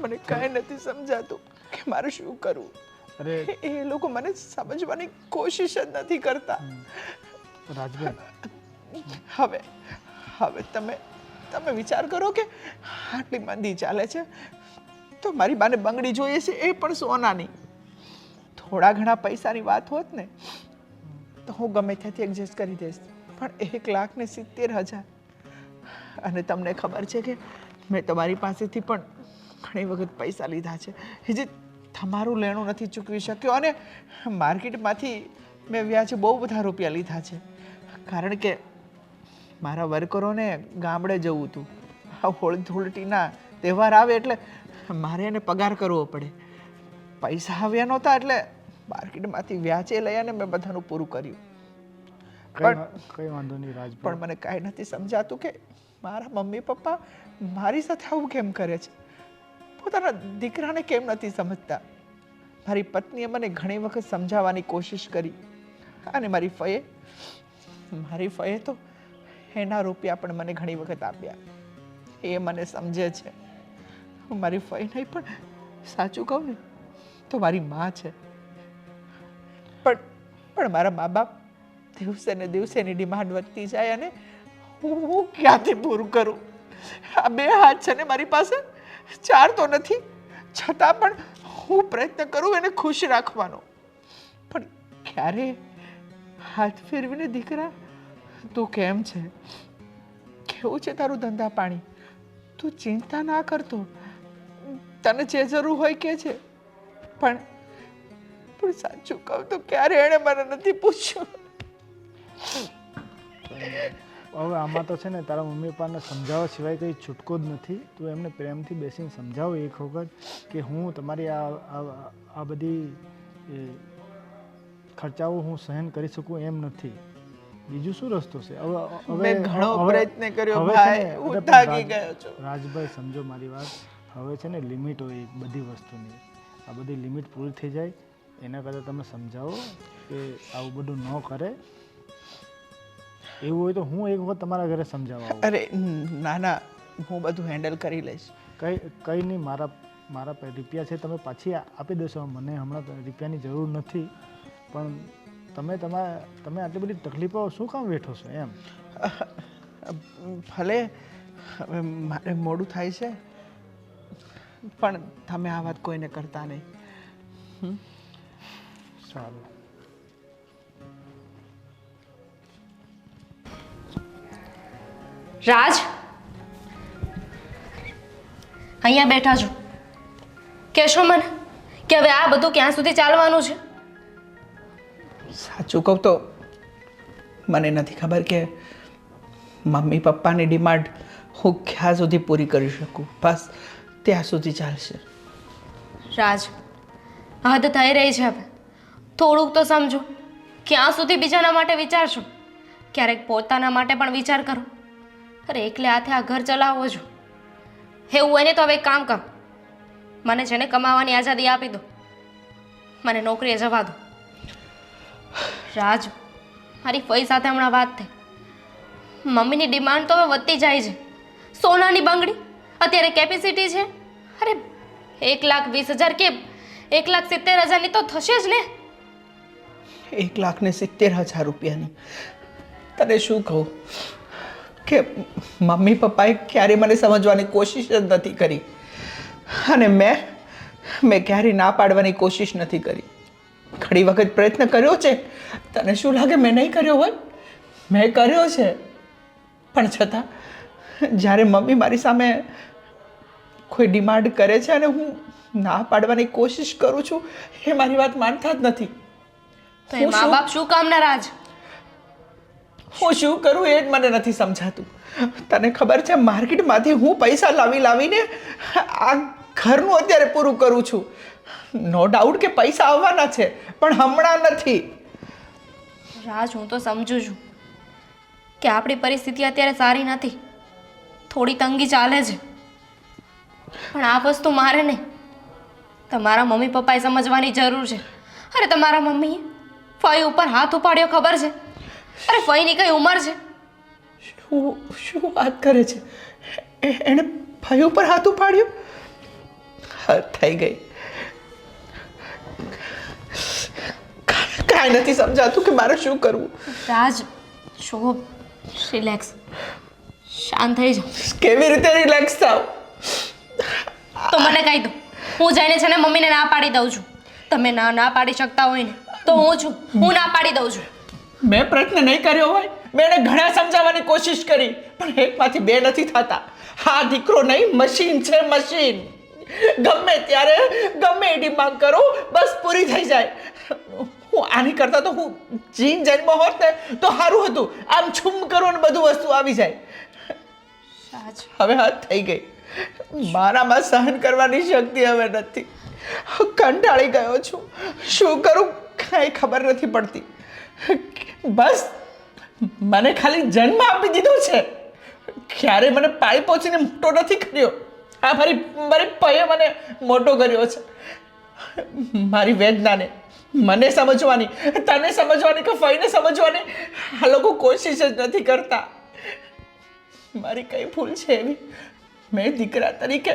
મને કાંઈ નથી સમજાતું કે મારે શું કરવું. અરે એ લોકો મને સમજવાની કોશિશ જ નથી કરતા. રાજભાઈ, હવે તમે વિચાર કરો કે આટલી મંદી ચાલે છે તો મારી બાને બંગડી જોઈએ છે, એ પણ સોનાની. થોડા ઘણા પૈસાની વાત હોત ને તો હું ગમે ત્યાંથી એડજસ્ટ કરી દઈશ, પણ 1,70,000 અને તમને ખબર છે કે મેં તમારી પાસેથી પણ ઘણી વખત પૈસા લીધા છે, જે તમારું લેણું નથી ચૂકવી શક્યો અને માર્કેટમાંથી મેં વ્યાજે બહુ બધા રૂપિયા લીધા છે, કારણ કે મારા વર્કરોને ગામડે જવું હતું. આ હોળી ધૂળેટીના તહેવાર આવે એટલે મારે એને પગાર કરવો પડે. પૈસા આવ્યા નહોતા એટલે માર્કેટમાંથી વ્યાજે લઈ અને મેં બધાનું પૂરું કર્યું. કઈ વાંધો નહીં રાજભાઈ. પણ મને કાંઈ નથી સમજાતું કે મારા મમ્મી પપ્પા મારી સાથે આવું કેમ કરે છે, પોતાના દીકરાને કેમ નથી સમજતા. મારી પત્નીએ મને ઘણી વખત સમજાવવાની કોશિશ કરી અને મારી ફઈએ તો એના રૂપિયા પણ મને ઘણી વખત આપ્યા. એ મને સમજે છે. મારી ફઈ નહીં પણ સાચું કહું ને તો મારી માં છે. પણ મારા મા બાપ દિવસે ને દિવસે એની ડિમાન્ડ વધતી જાય અને હું ક્યાંથી પૂરું કરું. આ 2 હાથ છે ને મારી પાસે, 4 તો નથી, છતાં પણ હું પ્રયત્ન કરું એને ખુશ રાખવાનો. પણ ક્યારે હાથ ફેરવીને દીકરા તું કેમ છે, કેવું છે તારું ધંધા પાણી, તું ચિંતા ના કરતો, તને જે જરૂર હોય કે છે. પણ સાચું કહું તો ક્યારે એણે મને નથી પૂછ્યું. હવે આમાં તો છે ને તારા મમ્મી પપ્પાને સમજાવવા સિવાય કંઈ છૂટકો જ નથી. તું એમને પ્રેમથી બેસીને સમજાવો એક વખત કે હું તમારી આ બધી ખર્ચાઓ હું સહન કરી શકું એમ નથી. બીજું શું રસ્તો છે? મેં ઘણો પ્રયત્ન કર્યો ભાઈ, હું થાકી ગયો છું. રાજભાઈ સમજો મારી વાત, હવે છે ને લિમિટ હોય બધી વસ્તુની. આ બધી લિમિટ પૂરી થઈ જાય એના કરતાં તમે સમજાવો કે આવું બધું ન કરે. એવું હોય તો હું એક વખત તમારા ઘરે સમજાવવા. અરે ના, હું બધું હેન્ડલ કરી લઈશ. કંઈ નહીં, મારા રૂપિયા છે તમે પાછી આપી દેશો. મને હમણાં રૂપિયાની જરૂર નથી, પણ તમે આટલી બધી તકલીફો શું કામ વેઠો છો એમ? ભલે હવે મારે મોડું થાય છે, પણ તમે આ વાત કોઈને કરતા નહીં. સારું. રાજ, અહીંયા બેઠા છો, કહેશો મને કે હવે આ બધું ક્યાં સુધી ચાલવાનું છે? સાચું કહું તો મને નથી ખબર કે મમ્મી પપ્પાની ડિમાન્ડ હું ક્યાં સુધી પૂરી કરી શકું. બસ ત્યાં સુધી ચાલશે. રાજ, હદ થઈ રહી છે હવે. થોડુંક તો સમજો. ક્યાં સુધી બીજાના માટે વિચારશો? ક્યારેક પોતાના માટે પણ વિચાર કરો. અરે એકલે હાથે આ ઘર ચલાવો છો. એવું હોય ને તો હવે એક કામ કરો, મને છે ને કમાવાની આઝાદી આપી દો, મને નોકરીએ જવા દો. રાજ, મારી ફઈ સાથે હમણાં વાત થઈ. મમ્મીની ડિમાન્ડ તો હવે વધતી જાય છે. સોનાની બંગડી અત્યારે કેપેસિટી છે અરે 1,20,000 કે 1,70,000ની તો થશે જ ને. 1,70,000 રૂપિયાની? તને શું કહું કે મમ્મી પપ્પાએ ક્યારે મને સમજવાની કોશિશ જ નથી કરી અને મેં ક્યારેય ના પાડવાની કોશિશ નથી કરી. ઘણી વખત પ્રયત્ન કર્યો છે. તને શું લાગે મેં નહીં કર્યો હોય? મેં કર્યો છે, પણ છતાં જ્યારે મમ્મી મારી સામે કોઈ ડિમાન્ડ કરે છે અને હું ના પાડવાની કોશિશ કરું છું એ મારી વાત માનતા જ નથી. તો એ મા બાપ શું કામના રાજ? હું શું કરું એ જ મને નથી સમજાતું. તને ખબર છે માર્કેટમાંથી હું પૈસા લાવીને આ ઘરનું અત્યારે પૂરું કરું છું. નો ડાઉટ કે પૈસા આવવાના છે, પણ હમણાં નથી. રાજ, હું તો સમજુ છું કે આપણી પરિસ્થિતિ અત્યારે સારી નથી, થોડી તંગી ચાલે છે, પણ આ વસ્તુ મારે નહીં, તમારા મમ્મી પપ્પાએ સમજવાની જરૂર છે. અરે તમારા મમ્મીએ ફઈ ઉપર હાથ ઉપાડ્યો ખબર છે? અરે ફઈની કઈ ઉંમર છે? શું વાત કરે છે? એણે ફઈ ઉપર હાથ ઉપાડ્યો? થઈ ગઈ. કાંઈ નથી સમજાતું કે મારે શું કરવું. રાજ, શો રિલેક્સ, શાંત થઈ જાઓ. કેવી રીતે રિલેક્સ થાવ? તો મને કહી દો, હું જઈને છે ને મમ્મીને ના પાડી દઉં છું. તમે ના પાડી શકતા હોય ને તો હું ના પાડી દઉં છું. મેં પ્રયત્ન નહીં કર્યો હોય, મેં એને ઘણા સમજાવવાની કોશિશ કરી, પણ એકમાંથી 2 નથી થતા. હા, દીકરો નહીં, મશીન છે, મશીન. ગમે ત્યારે ગમે એની માંગ કરો, બસ પૂરી થઈ જાય. હું આની કરતાં તો હું જીન જન્મ હોત ને તો સારું હતું. આમ છુમ કરો ને બધું વસ્તુ આવી જાય. રાજ હવે હાથ થઈ ગઈ. મારામાં સહન કરવાની શક્તિ હવે નથી. કંટાળી ગયો છું. શું કરું કાંઈ ખબર નથી પડતી. બસ મને ખાલી જન્મ આપી દીધો છે, ક્યારે મને પાળી પહોંચીને મોટો નથી કર્યો. આ મારી પૈએ મને મોટો કર્યો છે. મારી વેદનાને મને સમજવાની, તને સમજવાની કે ફઈને સમજવાની આ લોકો કોશિશ જ નથી કરતા. મારી કઈ ભૂલ છે એવી? મેં દીકરા તરીકે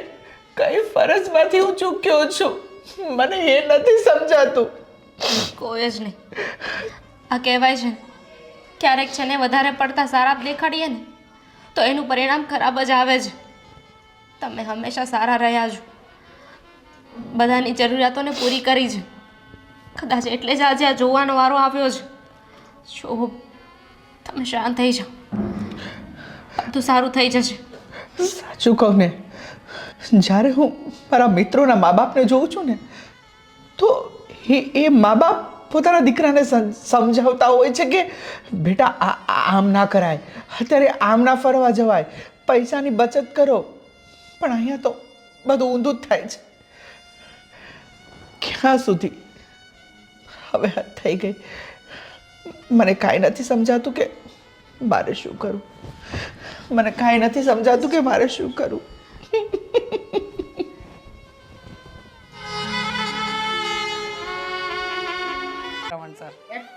કઈ ફરજમાંથી હું ચૂક્યો છું, મને એ નથી સમજાતું. કોઈ જ નહીં. આ કહેવાય છે ક્યારેક છે ને વધારે પડતા સારા દેખાડીએ ને તો એનું પરિણામ ખરાબ જ આવે છે. તમે હંમેશા સારા રહ્યા છો, બધાની જરૂરિયાતોને પૂરી કરી છે. કદાચ એટલે જ આજે આ જોવાનો વારો આવ્યો છે. જો તમે શાંત થઈ જાઓ, બધું સારું થઈ જશે. સાચું કહું ને, જ્યારે હું મારા મિત્રોના મા બાપને જોઉં છું ને તો એ મા બાપ પોતાના દીકરાને સમજાવતા હોય છે કે બેટા આમ ના કરાય, અત્યારે આમ ના ફરવા જવાય, પૈસાની બચત કરો. પણ અહીંયા તો બધું ઊંધું જ થાય છે. ક્યાં સુધી? હવે હદ થઈ ગઈ. મને કાંઈ નથી સમજાતું કે મારે શું કરું. મને કાંઈ નથી સમજાતું કે મારે શું કરું.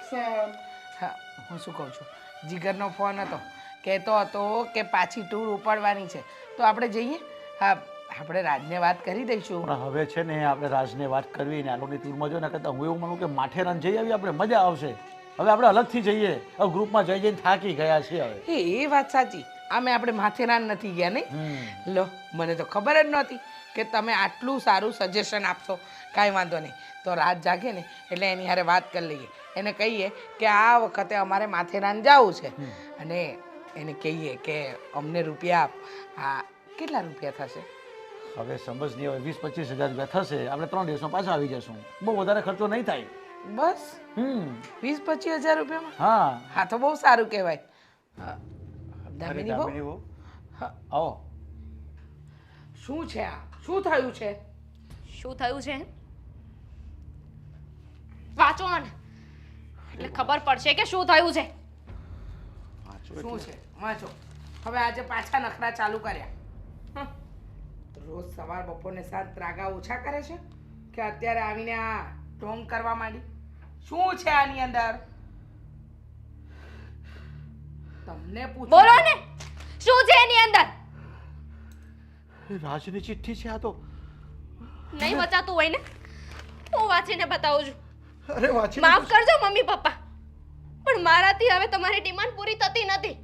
સર હા, હું શું કહું છું, જીગરનો ફોન હતો, કહેતો હતો કે પાછી ટૂર ઉપાડવાની છે, તો આપણે જઈએ. હા, આપણે રાજને વાત કરી દઈશું. પણ હવે છે ને આપણે રાજને વાત કરવી ને આલોની ટૂરમાં જો ને કરતા હું એવું માનું કે માથેરાન જઈ આવી આપણે, મજા આવશે. હવે આપણે અલગથી જઈએ, હવે ગ્રુપમાં જઈને થાકી ગયા છીએ હવે. એ વાત સાચી. આમે આપણે માથેરાન નથી ગયા નહીં. લો, મને તો ખબર જ નહોતી કે તમે આટલું સારું સજેશન આપશો. કાંઈ વાંધો નહીં, તો રાત જાગે ને એટલે એની હારે વાત કરી લઈએ. એને કહીએ કે આ વખતે અમારે માથેરાન જવું છે અને એને કહીએ કે અમને રૂપિયા આપ. હા, કેટલા રૂપિયા થશે? હવે સમજ નહીં, હવે 20-25 હજાર રૂપિયા થશે. આપણે 3 દિવસમાં પાછા આવી જશું. બહુ વધારે ખર્ચો નહીં થાય. બસ 20-25 હજાર રૂપિયામાં? હા હા, તો બહુ સારું કહેવાય. દામિની બહુ, દામિની બહુ, આવો. શું છે આ? શું થયું છે? શું થયું છે? વાંચો ને એટલે ખબર પડશે કે શું થયું છે. શું છે? વાંચો. હવે આજે પાછા નખરા ચાલુ કર્યા. રોજ સવાર બપોરને સાંજ ત્રાગા ઓછા કરે છે કે અત્યારે આવીને આ ઢોંગ કરવા માંડી? શું છે આની અંદર? તમને પૂછું. બોલો ને શું છે એની અંદર? રાજની ચિઠ્ઠી છે આ તો. નહીં વચાતું હોય ને હું વાંચીને બતાવું છું. અરે વાંચી માફ કરજો મમ્મી પપ્પા, પણ મારાથી હવે તમારી ડિમાન્ડ પૂરી થતી નથી.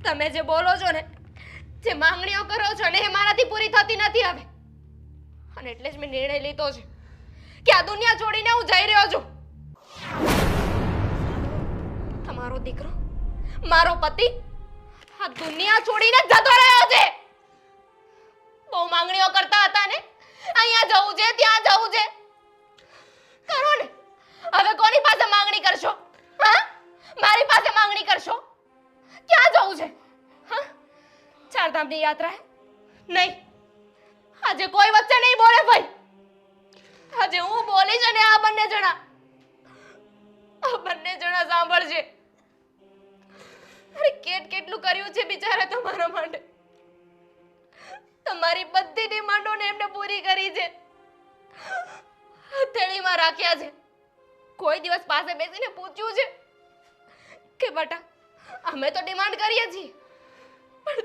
તમે જે બોલો છો ને, જે માંગણીઓ કરો છો ને, એ મારાથી પૂરી થતી નથી હવે. અને એટલે જ મેં નિર્ણય લીધો છે કે આ દુનિયા છોડીને હું જઈ રહ્યો છું. તમારો દીકરો, મારો પતિ આ દુનિયા છોડીને જતો રહ્યો છે. બહુ માંગણીઓ કરતા હતા ને, અહીંયા જવું છે, ત્યાં જવું છે. કરો ને, હવે કોની પાસે માંગણી કરશો? હા, મારી પાસે માંગણી કરશો? ક્યાં જવું છે? હા, ચારધામની યાત્રા નહીં. આજે કોઈ વચ્ચે નહીં બોલે ભાઈ. આજે હું બોલીશ અને આ બંને જણા સાંભળશે. અરે કેટલું કર્યું છે બિચારા તમારા માટે. તમારી બધી ડિમાન્ડોને એમને પૂરી કરી છે, હથેળીમાં રાખ્યા છે. કોઈ દિવસ પાસે બેસીને પૂછ્યું છે કે બેટા અમે તો ડિમાન્ડ કરીએ છીએ, પણ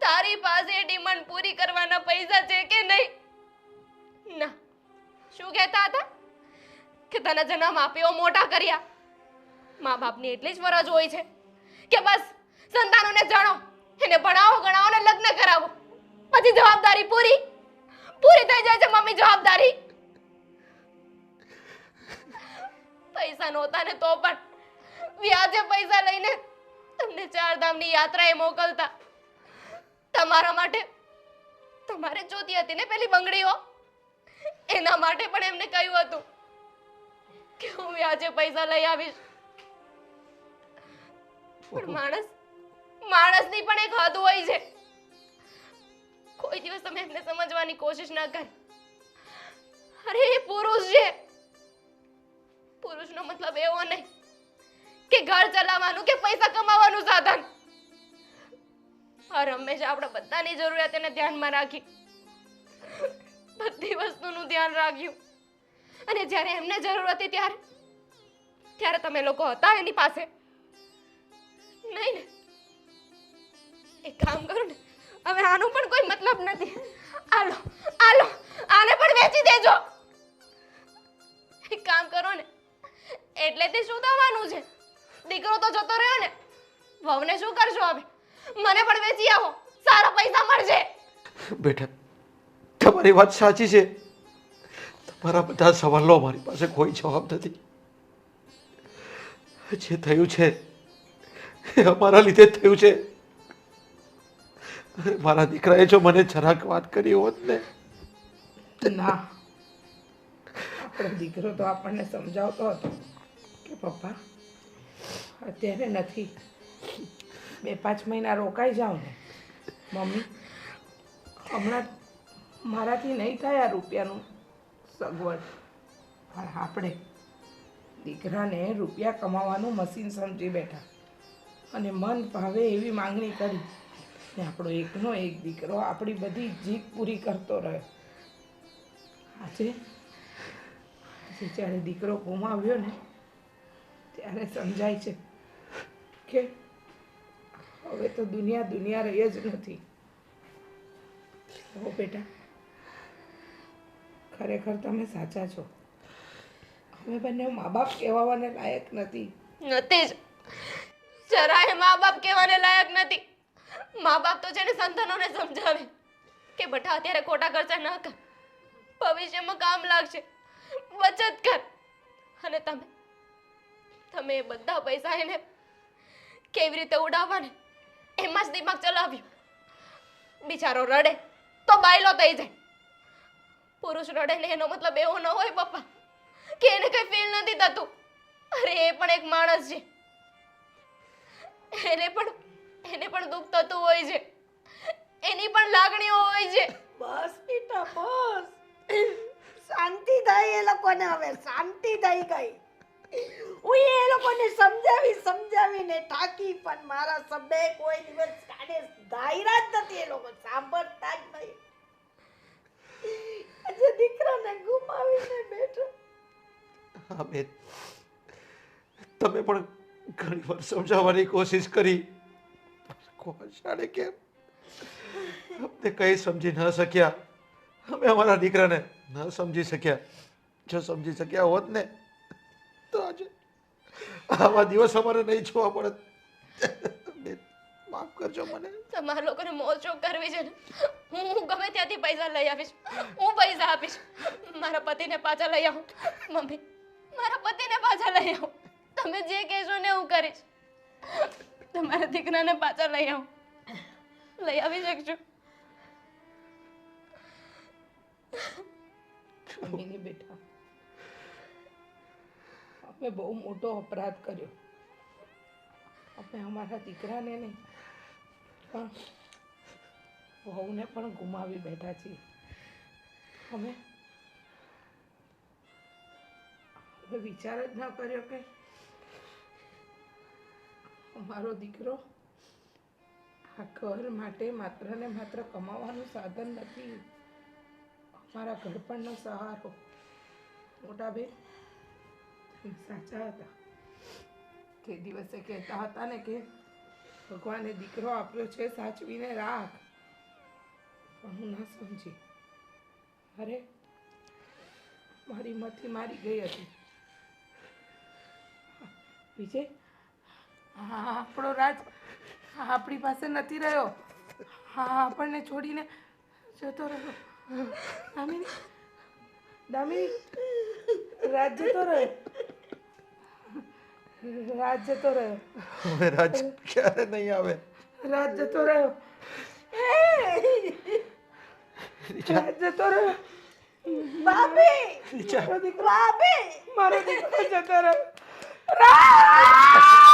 તારી પાસે ડિમાન્ડ પૂરી કરવાના પૈસા છે કે નહીં? ના. શું કહેતા હતા કે તને જન્મ આપ્યો, મોટા કર્યા. મા બાપની એટલી જ ફરજ હોય છે કે બસ સંતાનોને જાણો, એને ભણાવો, ગણાવો ને લગ્ન કરાવો, પછી જવાબદારી પૂરી થઈ જાય છે. મમ્મી જવાબદારી પૈસા નહોતા ને તો પણ વ્યાજે પૈસા લઈને તમને ચારધામની યાત્રાએ મોકલતા. તમારા માટે તમારે જોતી હતી ને પેલી બંગડીઓ, એના માટે પણ એમને કહ્યું હતું કે હું વ્યાજે પૈસા લઈ આવીશ, પણ માણસની પણ એક હદ હોય છે. કોઈ દિવસ તમે એમને સમજવાની કોશિશ ના કરી. અરે એ પુરુષ છે. પુરુષનો મતલબ એવો નહીં કે ઘર ચલાવવાનું કે પૈસા કમાવાનું સાધન. હંમેશા આપણે બધાની જરૂરિયાતને ધ્યાનમાં રાખી, બધી વસ્તુનું ધ્યાન રાખ્યું, અને જ્યારે એમને જરૂર હતી ત્યારે તમે લોકો હતા એની પાસે નહીં ને? એક કામ કરો ને, હવે આનો પણ કોઈ મતલબ નથી. આલો આને પણ વેચી દેજો. એક કામ કરો ને, એટલે તે શું થવાનું છે? દીકરો તો જતો રહ્યો ને, વહુને શું કરશો હવે? મને પણ વેચી આવો, સારા પૈસા મળશે. બેટા, તમારી વાત સાચી છે. તમારા બધા સવાલો મારી પાસે કોઈ જવાબ નથી. જે થયું છે એ અમારા લીધે જ થયું છે. મારા દીકરાએ જો મને જરાક વાત કરી હોત ને. ના, આપણો દીકરો તો આપણને સમજાવતો હતો કે પપ્પા અત્યારે નથી, 2-5 મહિના રોકાઈ જાઓ ને. મમ્મી, હમણાં મારાથી નહીં થાય આ રૂપિયાનું સગવડ, પણ આપણે દીકરાને રૂપિયા કમાવાનું મશીન સમજી બેઠા અને મન ભાવે એવી માંગણી કરી ને આપણો એકનો એક દીકરો આપણી બધી જીદ પૂરી કરતો રહ્યો. આજે જ્યારે દીકરો ગુમાવ્યો ને ત્યારે સમજાય છે કે હવે તો દુનિયા રહી જ નથી. હો બેટા, ખરેખર તમે સાચા છો. અમે બંને મા બાપ કહેવાને લાયક નથી. નથી જ, જરાય મા બાપ કહેવાને લાયક નથી. મા બાપ તો છે ને સંતાનોને સમજાવે કે બેટા અત્યારે ખોટા ખર્ચા ન કર, ભવિષ્યમાં કામ લાગશે, બચત કર. અને તમે એ બધા પૈસા એને કેવી રીતે ઉડાવવાને એમાં જ દિમાગ ચલાવ્યું. બિચારો રડે તો બાયલો થઈ જાય. પુરુષ રડે ને એનો મતલબ એવો ન હોય પપ્પા કે એને કઈ ફીલ નથી થતું. અરે એ પણ એક માણસ છે, એને પણ દુઃખ થતું હોય છે, એની પણ લાગણીઓ હોય છે. બસ બેટા બસ, શાંતિ થાય એ લોકોને. હવે શાંતિ થઈ ગઈ. હું એ લોકોને સમજાવીને થાકી, પણ મારા શબ્દે કોઈ દિવસ કાને ધાયરા જ નથી. એ લોકો સાંભળતા જ નહીં. આજે દીકરાને ગુમાવીને બેઠો. હા બેન, તમે પણ ઘણી વાર સમજાવવાની કોશિશ કરી, શાળે કેમ અમને કંઈ સમજી ન શક્યા. અમે અમારા દીકરાને ન સમજી શક્યા. જો સમજી શક્યા હોત ને તો આજે આવા દિવસ અમારે નહીં જોવા પડત. બેન, માફ કરજો મને. તમારા લોકોને મોજશોખ કરવી છે ને, હું ગમે ત્યાંથી પૈસા લઈ આવીશ, હું પૈસા આપીશ. મારા પતિને પાછા લઈ આવો. મમ્મી, મારા પતિને પાછા લઈ આવો. તમે જે કહેશો ને હું કરીશ. તમારા દીકરાને પાછા લઈ આવો. લઈ આવી શકજો. મમ્મીની બેટા, અમે બહુ મોટો અપરાધ કર્યો. અમે અમારા દીકરાને નહીં પણ વહુને પણ ગુમાવી બેઠા છીએ. અમે વિચાર જ ન કર્યો કે અમારો દીકરો આ ઘર માટે માત્ર ને માત્ર કમાવાનું સાધન નથી, અમારા ઘડપણનો સહારો. મોટા બેન, તમે સાચા હતા. તે દિવસે કહેતા હતા ને કે ભગવાને દીકરો આપ્યો છે, સાચવીને રાખ. પણ હું ના સમજી. અરે મારી મથી મારી ગઈ હતી. વિજય, હા, આપણો રાજ આપણી પાસે નથી રહ્યો. હા, આપણને છોડીને જતો રહ્યો. દામિની, રાજ જતો રહ્યો. રાજ જતો રહ્યો. હવે રાજ ક્યારે નહીં આવે. રાજ જતો રહ્યો. રાજ જતો રહ્યો. ભાભી વિચાર મારો દીકરો જતો રહ્યો. રાજ!